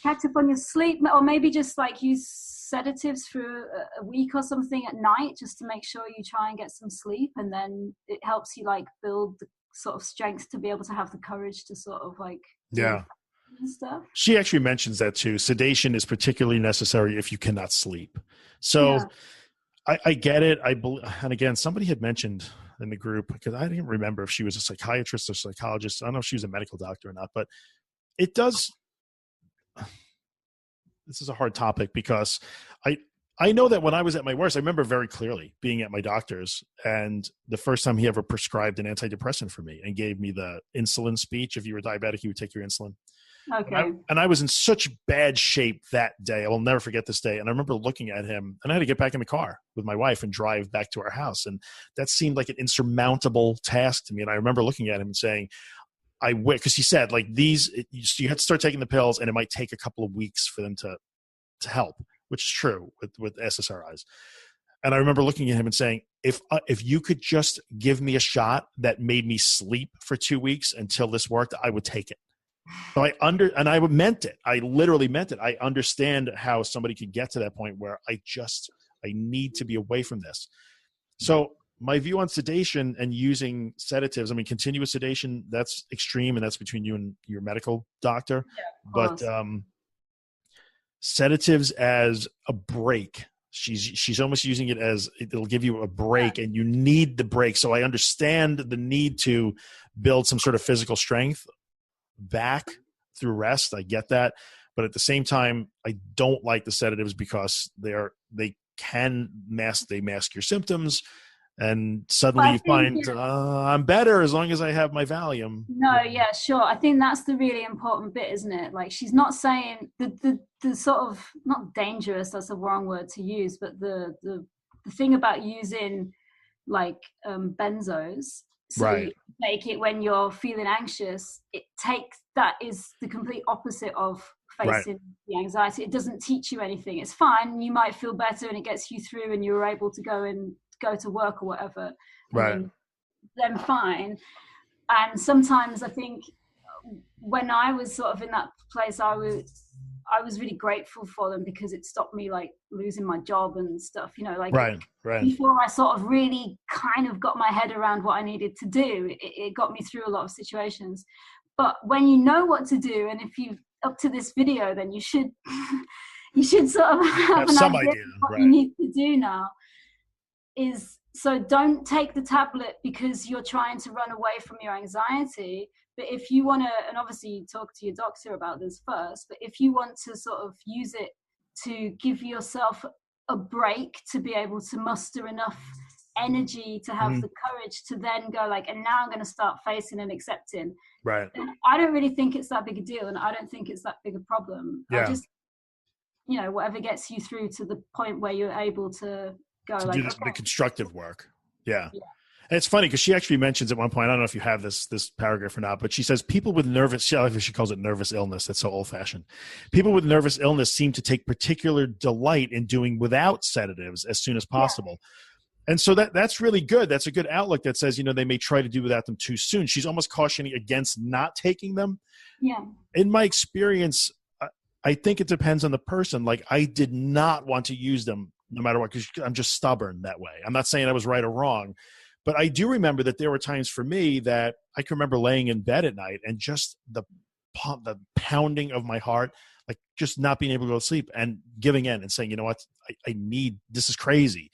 catch up on your sleep, or maybe just like use sedatives for a week or something at night just to make sure you try and get some sleep, and then it helps you like build the sort of strength to be able to have the courage to sort of like and stuff. She actually mentions that too. Sedation is particularly necessary if you cannot sleep. So I get it. And again, somebody had mentioned in the group, because I didn't remember if she was a psychiatrist or psychologist. I don't know if she was a medical doctor or not, but it does. This is a hard topic because I know that when I was at my worst, I remember very clearly being at my doctor's, and the first time he ever prescribed an antidepressant for me and gave me the insulin speech. If you were diabetic, you would take your insulin. Okay. And I was in such bad shape that day. I will never forget this day. And I remember looking at him, and I had to get back in the car with my wife and drive back to our house. And that seemed like an insurmountable task to me. And I remember looking at him and saying, I wish, because he said, like, you have to start taking the pills, and it might take a couple of weeks for them to help, which is true with SSRIs. And I remember looking at him and saying, if you could just give me a shot that made me sleep for 2 weeks until this worked, I would take it. So I meant it. I literally meant it. I understand how somebody could get to that point where I need to be away from this. So my view on sedation and using sedatives, I mean, continuous sedation, that's extreme, and that's between you and your medical doctor. Yeah, but sedatives as a break, She's almost using it as it'll give you a break, and you need the break. So I understand the need to build some sort of physical strength back through rest. I get that. But at the same time, I don't like the sedatives because they mask your symptoms, and suddenly you find I'm better as long as I have my Valium. No, yeah, sure. I think that's the really important bit, isn't it? Like, she's not saying the sort of, not dangerous, that's the wrong word to use, but the thing about using like benzos, so you take it when you're feeling anxious, that is the complete opposite of facing the anxiety. It doesn't teach you anything. It's fine, you might feel better and it gets you through and you're able to go to work or whatever, then fine. And sometimes I think when I was sort of in that place, I was really grateful for them, because it stopped me like losing my job and stuff, like before I sort of really kind of got my head around what I needed to do, it got me through a lot of situations. But when you know what to do, and if you up to this video, then you should sort of have an idea of what you need to do now. So don't take the tablet because you're trying to run away from your anxiety. But if you want to, and obviously talk to your doctor about this first, but if you want to sort of use it to give yourself a break, to be able to muster enough energy to have the courage to then go like, and now I'm going to start facing and accepting. Right. I don't really think it's that big a deal, and I don't think it's that big a problem. Yeah. I just, whatever gets you through to the point where you're able to go to like, do the constructive work. Yeah. And it's funny because she actually mentions at one point, I don't know if you have this paragraph or not, but she says people with she calls it nervous illness. That's so old fashioned. People with nervous illness seem to take particular delight in doing without sedatives as soon as possible. And so that's really good. That's a good outlook that says, they may try to do without them too soon. She's almost cautioning against not taking them. Yeah. In my experience, I think it depends on the person. Like, I did not want to use them no matter what, because I'm just stubborn that way. I'm not saying I was right or wrong, but I do remember that there were times for me that I can remember laying in bed at night and just the pounding of my heart, like just not being able to go to sleep and giving in and saying, you know what, I need, this is crazy.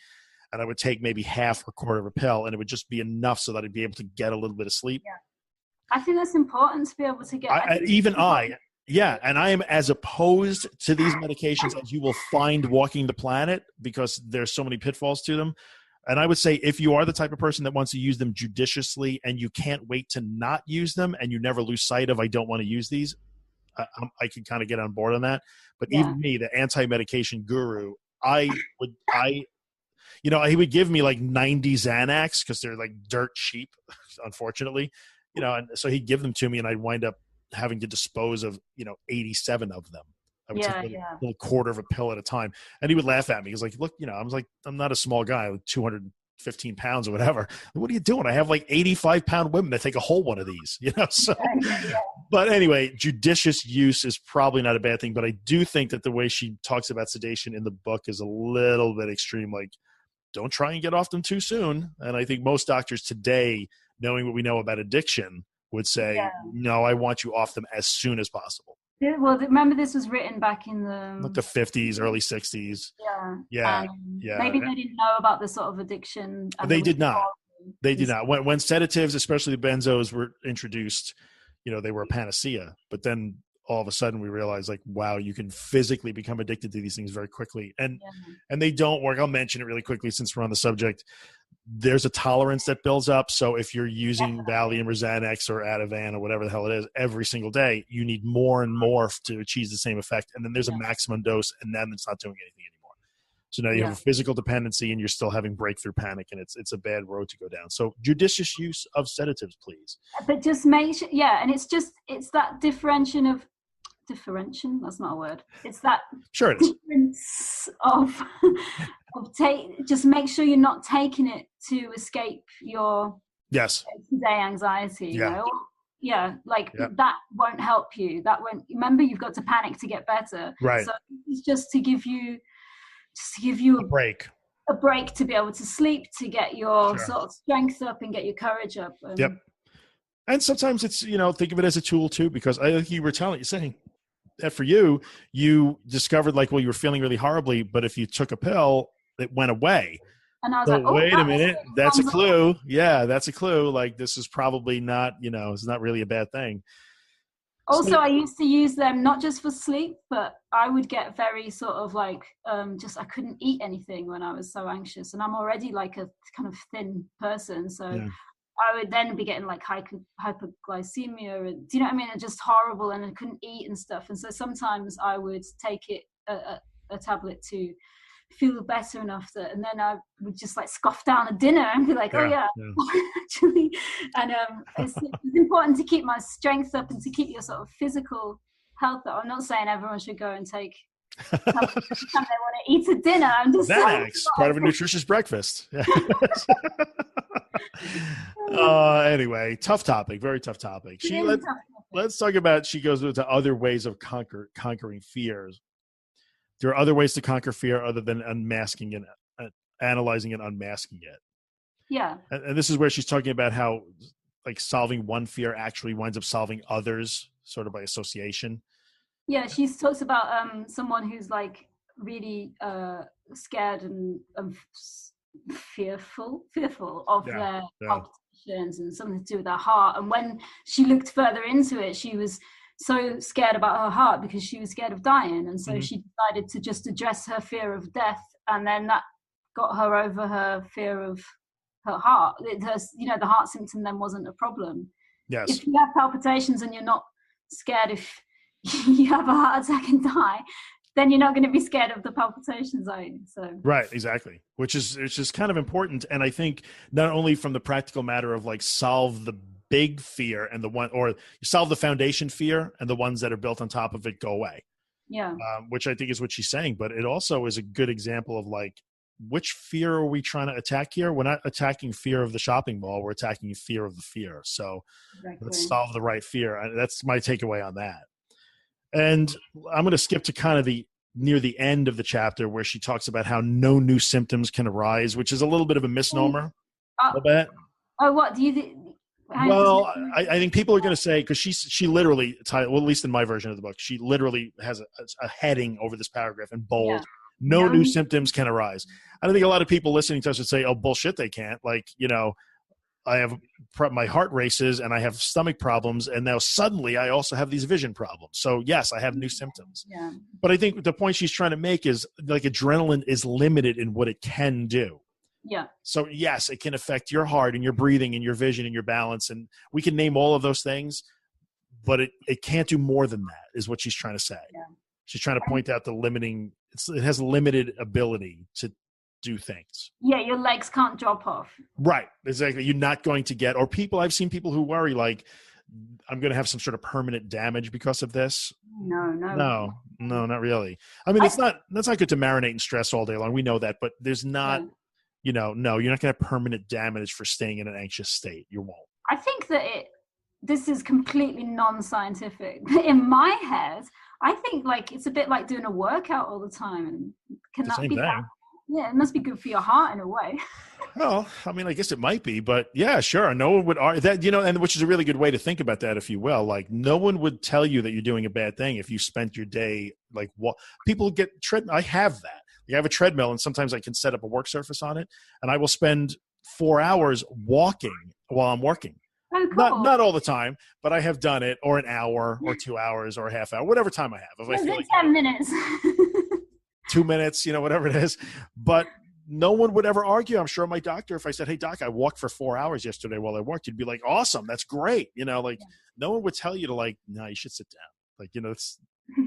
And I would take maybe half or quarter of a pill, and it would just be enough so that I'd be able to get a little bit of sleep. Yeah. I think that's important to be able to get. And I am as opposed to these medications as you will find walking the planet, because there's so many pitfalls to them. And I would say if you are the type of person that wants to use them judiciously and you can't wait to not use them, and you never lose sight of, I don't want to use these, I can kind of get on board on that. But even me, the anti-medication guru, he would give me like 90 Xanax because they're like dirt cheap, unfortunately, and so he'd give them to me and I'd wind up having to dispose of, 87 of them. I would take a little quarter of a pill at a time. And he would laugh at me. He's like, look, I was like, I'm not a small guy, like 215 pounds or whatever. What are you doing? I have like 85-pound women that take a whole one of these, so. But anyway, judicious use is probably not a bad thing. But I do think that the way she talks about sedation in the book is a little bit extreme. Like, don't try and get off them too soon. And I think most doctors today, knowing what we know about addiction, would say, no, I want you off them as soon as possible. Well, remember this was written back in the 50s, early 60s. Yeah. Maybe they didn't know about the sort of addiction. They did not. They did not. When sedatives, especially the benzos, were introduced, they were a panacea. But then all of a sudden we realized, like, wow, you can physically become addicted to these things very quickly. And they don't work. I'll mention it really quickly since we're on the subject. There's a tolerance that builds up. So if you're using Valium or Xanax or Ativan or whatever the hell it is every single day, you need more and more to achieve the same effect. And then there's a maximum dose, and then it's not doing anything anymore. So now you have a physical dependency and you're still having breakthrough panic, and it's a bad road to go down. So judicious use of sedatives, please. But just make sure, and it's that differentiation, that's not a word. It's that difference of just make sure you're not taking it to escape your day-to-day anxiety. That won't help you. That won't. Remember, you've got to panic to get better. Right. So it's just to give you a break. A break to be able to sleep, to get your sort of strength up and get your courage up. And sometimes it's, think of it as a tool too, because I think you were saying, for you, you discovered like, well, you were feeling really horribly, but if you took a pill, it went away. And I was So like, oh, wait a that's minute, it. that's a Thumbs up. clue. Yeah, that's a clue. Like this is probably not, it's not really a bad thing. Also, I used to use them not just for sleep, but I would get very sort of like just I couldn't eat anything when I was so anxious, and I'm already like a kind of thin person, so Yeah. I would then be getting like hyperglycemia, and do you know what I mean? And just horrible, and I couldn't eat and stuff. And so sometimes I would take a tablet to feel better enough and then I would just like scoff down a dinner and be like, Yeah. actually, and it's important to keep my strength up and to keep your sort of physical health up. I'm not saying everyone should go and take every time they want to eat a dinner. I'm just saying part of a nutritious breakfast. Yeah. Anyway, tough topic, very tough topic. Let's talk about, she goes into other ways of conquering fears. There are other ways to conquer fear other than unmasking and analyzing and unmasking it. Yeah. And this is where she's talking about how like solving one fear actually winds up solving others sort of by association. Yeah, she talks about someone who's like really scared and fearful of their palpitations and something to do with their heart. And when she looked further into it, she was so scared about her heart because she was scared of dying, and so she decided to just address her fear of death, and then that got her over her fear of her heart. The heart symptom then wasn't a problem. Yes. If you have palpitations and you're not scared if you have a heart attack and die, then you're not going to be scared of the palpitations, are you? So right, exactly. Which is kind of important, and I think not only from the practical matter of like solve the big fear and you solve the foundation fear and the ones that are built on top of it go away. Yeah. Which I think is what she's saying, but it also is a good example of like, which fear are we trying to attack here? We're not attacking fear of the shopping mall. We're attacking fear of the fear. So let's solve the right fear. That's my takeaway on that. And I'm going to skip to kind of near the end of the chapter where she talks about how no new symptoms can arise, which is a little bit of a misnomer. A bit. Oh, what do you think? Well, I think people are going to say, because she literally, well, at least in my version of the book, she literally has a heading over this paragraph in bold. No new symptoms can arise. I don't think a lot of people listening to us would say, oh, bullshit, they can't. Like, I have my heart races and I have stomach problems, and now suddenly I also have these vision problems. So yes, I have new symptoms. Yeah. But I think the point she's trying to make is like adrenaline is limited in what it can do. Yeah. So yes, it can affect your heart and your breathing and your vision and your balance, and we can name all of those things, but it can't do more than that, is what she's trying to say. Yeah. She's trying to point out it has limited ability to do things. Yeah, your legs can't drop off. Right, exactly. You're not going to get, or I've seen people who worry like, I'm going to have some sort of permanent damage because of this. No, not really. I mean, that's not good to marinate in stress all day long. We know that, but there's not. No, you're not going to have permanent damage for staying in an anxious state. You won't. I think that this is completely non-scientific. In my head, I think like it's a bit like doing a workout all the time. And can that be that? Yeah, it must be good for your heart in a way. Well, I mean, I guess it might be, but yeah, sure. No one would argue that, and which is a really good way to think about that, if you will. Like, no one would tell you that you're doing a bad thing if you spent your day like what people get treadmill. I have that. I have a treadmill, and sometimes I can set up a work surface on it, and I will spend 4 hours walking while I'm working. Oh, cool. Not all the time, but I have done it, or an hour, or 2 hours, or a half hour, whatever time I have. If I feel like 10 minutes. 2 minutes, whatever it is. But no one would ever argue. I'm sure my doctor, if I said, hey, doc, I walked for 4 hours yesterday while I worked, you'd be like, awesome, that's great. No one would tell you to like, no, you should sit down. Like, it's.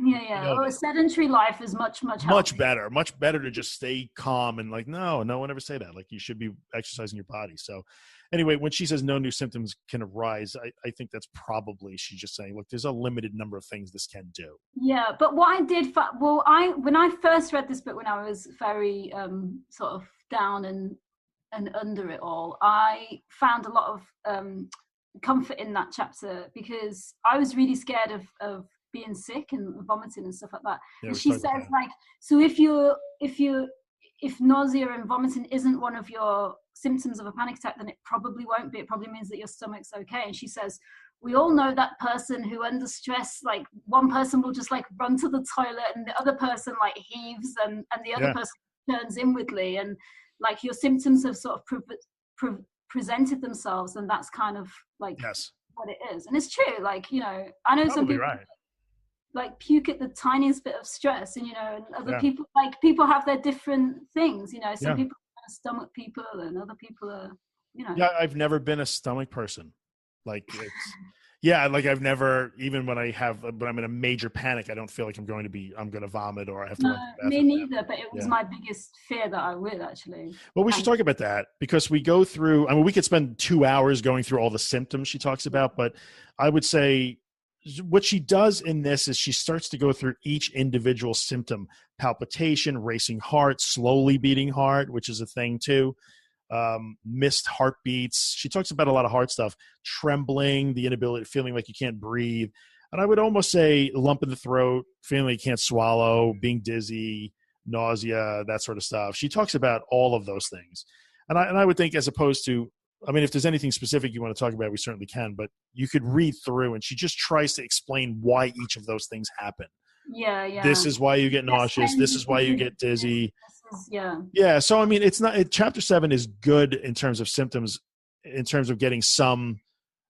Yeah. A sedentary life is much healthier. Much better to just stay calm and like, no one ever say that. Like, you should be exercising your body. So anyway, when she says no new symptoms can arise, I think that's probably, she's just saying, look, there's a limited number of things this can do. Yeah. But what I did, when I first read this book, when I was very sort of down and under it all, I found a lot of comfort in that chapter, because I was really scared of being sick and vomiting and stuff like that. Yeah, and she says like, so if nausea and vomiting isn't one of your symptoms of a panic attack, then it probably won't be. It probably means that your stomach's okay. And she says, we all know that person who under stress, like one person will just like run to the toilet and the other person like heaves and the other person turns inwardly, and like your symptoms have sort of presented themselves, and that's kind of like what it is. And it's true, like, you know, I know some people like puke at the tiniest bit of stress, and, you know, and other people, like, people have their different things, you know. Some people are stomach people and other people are, you know. Yeah, I've never been a stomach person. Like, it's like I've never, even when I'm in a major panic, I don't feel like I'm going to vomit or I have to run to the bathroom. Me neither, but it was my biggest fear that I would actually. Well, we should talk about that, because we go through, I mean, we could spend 2 hours going through all the symptoms she talks about, but I would say what she does in this is she starts to go through each individual symptom: palpitation, racing heart, slowly beating heart, which is a thing too. Missed heartbeats. She talks about a lot of heart stuff: trembling, the inability, feeling like you can't breathe. And I would almost say lump in the throat, feeling like you can't swallow, being dizzy, nausea, that sort of stuff. She talks about all of those things. And I would think, as opposed to, I mean, if there's anything specific you want to talk about, we certainly can, but you could read through, and she just tries to explain why each of those things happen. Yeah. This is why you get nauseous. This is why you get dizzy. Yeah. So, I mean, chapter 7 is good in terms of symptoms, in terms of getting some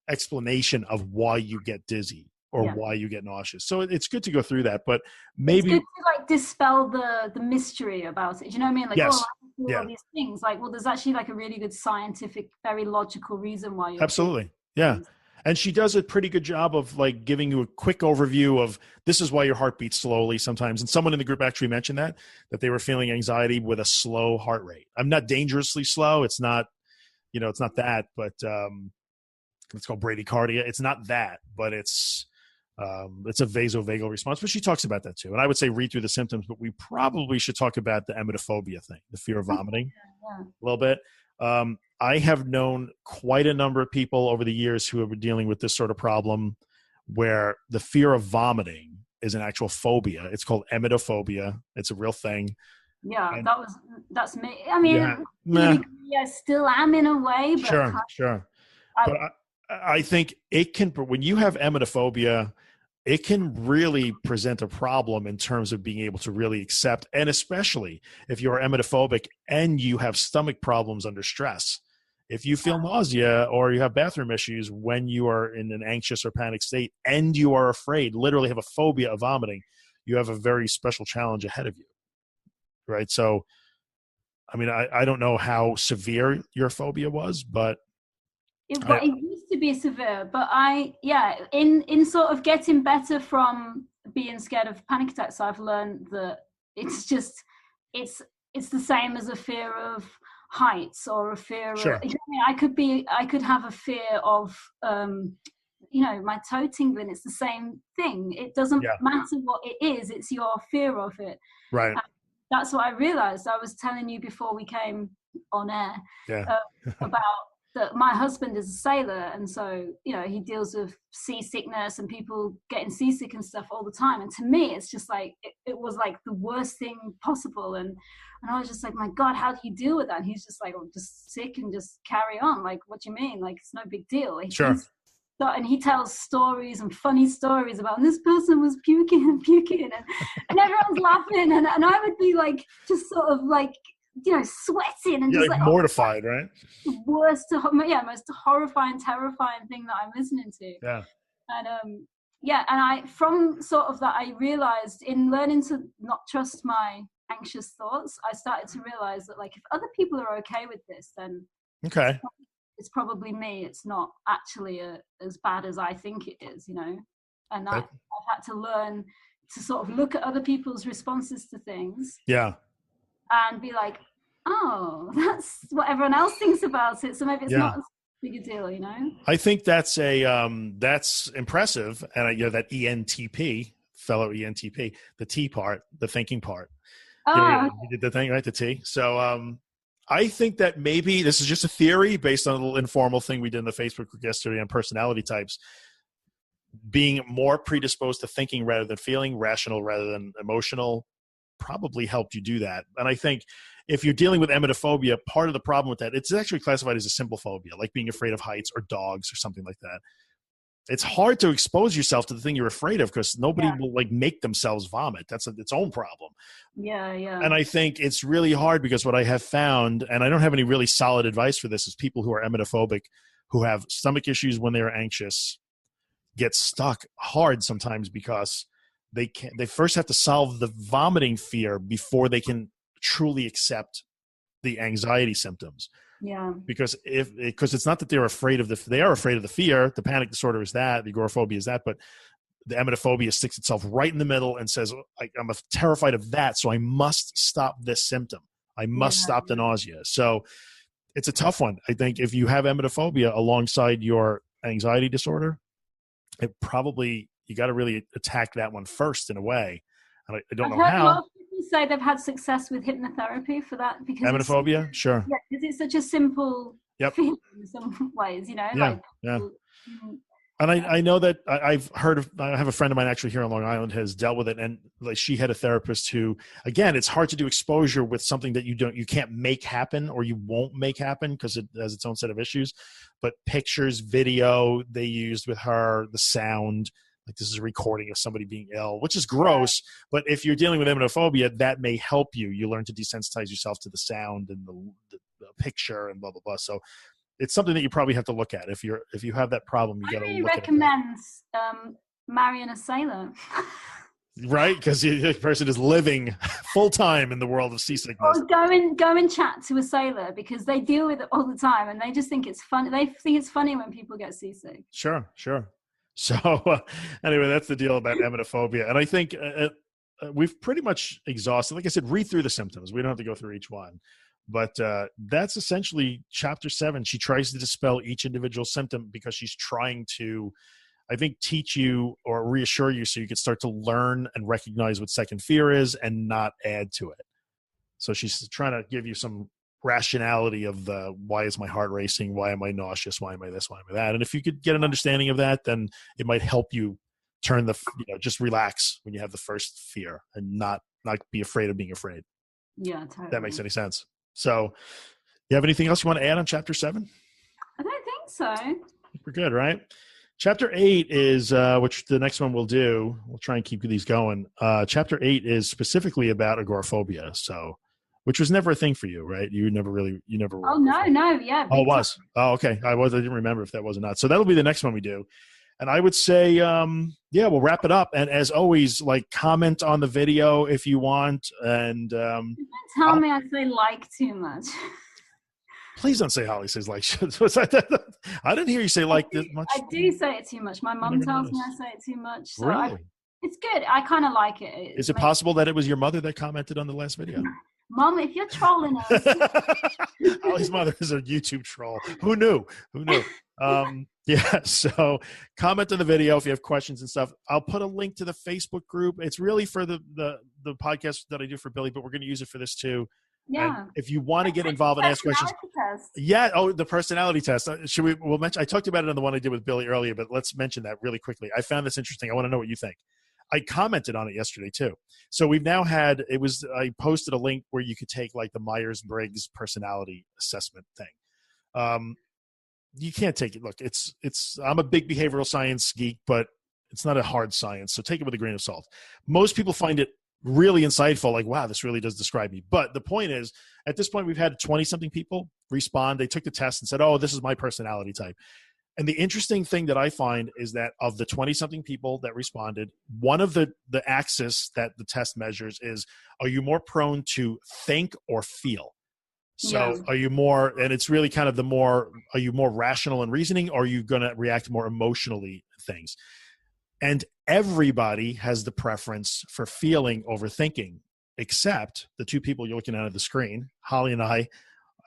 explanation of why you get dizzy or why you get nauseous. So it's good to go through that, but maybe it's good to like dispel the mystery about it. Do you know what I mean? Like, I do all these things. Like, well, there's actually like a really good scientific, very logical reason why you're absolutely. Yeah. And she does a pretty good job of like giving you a quick overview of this is why your heart beats slowly sometimes. And someone in the group actually mentioned that they were feeling anxiety with a slow heart rate. I'm not dangerously slow. It's not, you know, it's not that, but it's called bradycardia. It's not that, but it's a vasovagal response. But she talks about that too. And I would say read through the symptoms, but we probably should talk about the emetophobia thing, the fear of vomiting a little bit. I have known quite a number of people over the years who have been dealing with this sort of problem where the fear of vomiting is an actual phobia. It's called emetophobia. It's a real thing. Yeah, and that's me. I mean, I still am in a way. But sure. But I think it can, when you have emetophobia, it can really present a problem in terms of being able to really accept, and especially if you're emetophobic and you have stomach problems under stress. If you feel nausea or you have bathroom issues when you are in an anxious or panic state and you are afraid, literally have a phobia of vomiting, you have a very special challenge ahead of you. Right? So, I mean, I don't know how severe your phobia was, but it used to be severe, but in sort of getting better from being scared of panic attacks, I've learned that it's the same as a fear of heights or a fear of, I could have a fear of my toe tingling. It's the same thing. It doesn't matter what it is, it's your fear of it. Right. And that's what I realized. I was telling you before we came on air about that my husband is a sailor, and so, you know, he deals with seasickness and people getting seasick and stuff all the time. And to me, it's just like it was like the worst thing possible. And I was just like, my God, how do you deal with that? And he's just like, I'm just sick and just carry on. Like, what do you mean? Like, it's no big deal. And he tells stories and funny stories about, and this person was puking and everyone's laughing, and I would be like, just sort of like, you know, sweating and just like mortified, right? The worst, most horrifying, terrifying thing that I'm listening to. Yeah. And and from sort of that, I realized in learning to not trust my anxious thoughts, I started to realize that, like, if other people are okay with this, then it's probably me. It's not actually as bad as I think it is, you know. And I've had to learn to sort of look at other people's responses to things. Yeah. And be like, oh, that's what everyone else thinks about it. So maybe it's not as big a deal, you know? I think that's that's impressive. And that ENTP, fellow ENTP, the T part, the thinking part. You did the thing, right? The T. So I think that maybe this is just a theory based on a little informal thing we did in the Facebook group yesterday on personality types. Being more predisposed to thinking rather than feeling, rational rather than emotional, probably helped you do that. And I think if you're dealing with emetophobia, part of the problem with that, it's actually classified as a simple phobia, like being afraid of heights or dogs or something like that. it's hard to expose yourself to the thing you're afraid of because nobody Yeah. will like make themselves vomit. That's its own problem. Yeah, yeah. And I think it's really hard because what I have found, and I don't have any really solid advice for this, is people who are emetophobic, who have stomach issues when they're anxious, get stuck hard sometimes because they first have to solve the vomiting fear before they can truly accept the anxiety symptoms. Yeah. Because it's not that they're afraid of they are afraid of the fear. The panic disorder is that, the agoraphobia is that, but the emetophobia sticks itself right in the middle and says, I'm terrified of that, so I must stop this symptom. I must stop the nausea. So it's a tough one. I think if you have emetophobia alongside your anxiety disorder, it probably, you got to really attack that one first in a way. And I don't know heard how. A lot of people say they've had success with hypnotherapy for that because Emetophobia, sure. Yeah, because it's such a simple feeling in some ways, And I know that I've heard of, I have a friend of mine actually here on Long Island has dealt with it. And like she had a therapist who, again, it's hard to do exposure with something that you can't make happen or you won't make happen because it has its own set of issues. But pictures, video they used with her, the sound, like this is a recording of somebody being ill, which is gross. But if you're dealing with emetophobia, that may help you. You learn to desensitize yourself to the sound and the picture and blah, blah, blah. So it's something that you probably have to look at. If you have that problem, you got to really look recommend marrying a sailor. Right? Because the person is living full time in the world of seasickness. Or go and chat to a sailor because they deal with it all the time and they just think it's fun. They think it's funny when people get seasick. Sure. So anyway, that's the deal about emetophobia. And I think we've pretty much exhausted, like I said, read through the symptoms. We don't have to go through each one. But that's essentially chapter 7. She tries to dispel each individual symptom because she's trying to, I think, teach you or reassure you so you can start to learn and recognize what second fear is and not add to it. So she's trying to give you some rationality of the why is my heart racing? Why am I nauseous? Why am I this? Why am I that? And if you could get an understanding of that, then it might help you turn just relax when you have the first fear and not be afraid of being afraid. Yeah, totally. If that makes any sense. So, you have anything else you want to add on chapter 7? I don't think so. I think we're good, right? Chapter 8 is, which the next one we'll do. We'll try and keep these going. Chapter 8 is specifically about agoraphobia. So, which was never a thing for you, right? You never. Oh no, yeah. Oh, it was. Oh, okay. I didn't remember if that was or not. So that'll be the next one we do. And I would say, we'll wrap it up. And as always, comment on the video if you want. And tell me I say like too much. Please don't say Holly says like. I didn't hear you say like this much. I do say it too much. My mum tells me I say it too much. So really? It's good. I kind of like it. Is it possible that it was your mother that commented on the last video? Mom, if you're trolling us. Holly's mother is a YouTube troll. Who knew? So comment on the video if you have questions and stuff. I'll put a link to the Facebook group. It's really for the podcast that I do for Billy, but we're going to use it for this too. Yeah. And if you want to get involved and ask questions. Test. Yeah. Oh, the personality test. We'll mention, I talked about it on the one I did with Billy earlier, but let's mention that really quickly. I found this interesting. I want to know what you think. I commented on it yesterday too. So we've now had, I posted a link where you could take the Myers-Briggs personality assessment thing. You can't take it. Look, I'm a big behavioral science geek, but it's not a hard science. So take it with a grain of salt. Most people find it really insightful. Wow, this really does describe me. But the point is, at this point, we've had 20 something people respond. They took the test and said, oh, this is my personality type. And the interesting thing that I find is that of the 20-something people that responded, one of the axis that the test measures is, are you more prone to think or feel? So are you more, and it's really kind of are you more rational in reasoning, or are you going to react more emotionally to things? And everybody has the preference for feeling over thinking, except the two people you're looking at the screen. Holly and I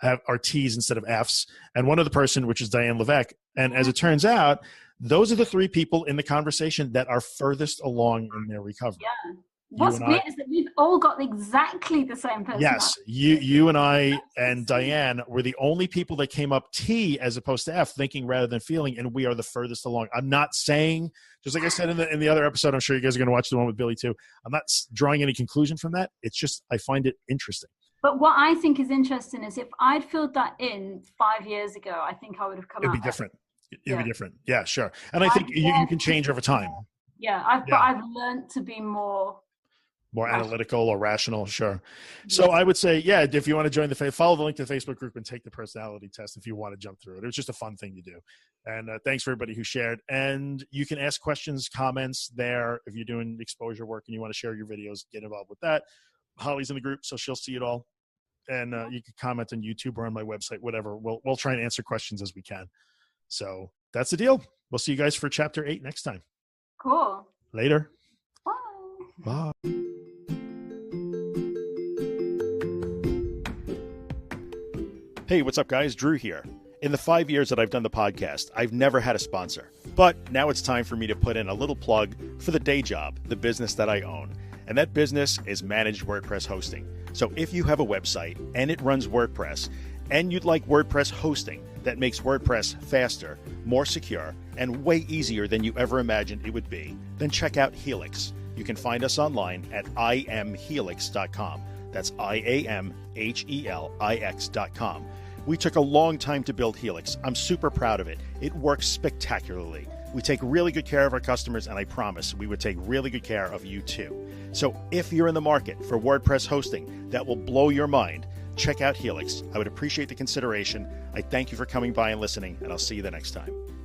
are T's instead of F's, and one other person, which is Diane Levesque. And as it turns out, those are the 3 people in the conversation that are furthest along in their recovery. Yeah. What's weird is that we've all got exactly the same personality. Yes, you and I and Diane were the only people that came up T as opposed to F, thinking rather than feeling, and we are the furthest along. I'm not saying, just like I said in the other episode, I'm sure you guys are going to watch the one with Billy too. I'm not drawing any conclusion from that. It's just I find it interesting. But what I think is interesting is if I'd filled that in 5 years ago, I think I would have come out. It'd be different. It'll be different. Yeah, sure. And I think you can change over time. Yeah, but I've learned to be more analytical or rational. Sure. So I would say, if you want to join follow the link to the Facebook group and take the personality test if you want to jump through it. It was just a fun thing to do. And thanks for everybody who shared. And you can ask questions, comments there. If you're doing exposure work and you want to share your videos, get involved with that. Holly's in the group, so she'll see it all. And you can comment on YouTube or on my website, whatever. We'll try and answer questions as we can. So that's the deal. We'll see you guys for chapter 8 next time. Cool. Later. Bye. Bye. Hey, what's up, guys? Drew here. In the 5 years that I've done the podcast, I've never had a sponsor. But now it's time for me to put in a little plug for the day job, the business that I own. And that business is managed WordPress hosting. So if you have a website and it runs WordPress, and you'd like WordPress hosting that makes WordPress faster, more secure, and way easier than you ever imagined it would be, then check out Helix. You can find us online at iamhelix.com. That's IAMHELIX.com. We took a long time to build Helix. I'm super proud of it. It works spectacularly. We take really good care of our customers, and I promise we would take really good care of you too. So if you're in the market for WordPress hosting that will blow your mind, check out Helix. I would appreciate the consideration. I thank you for coming by and listening, and I'll see you the next time.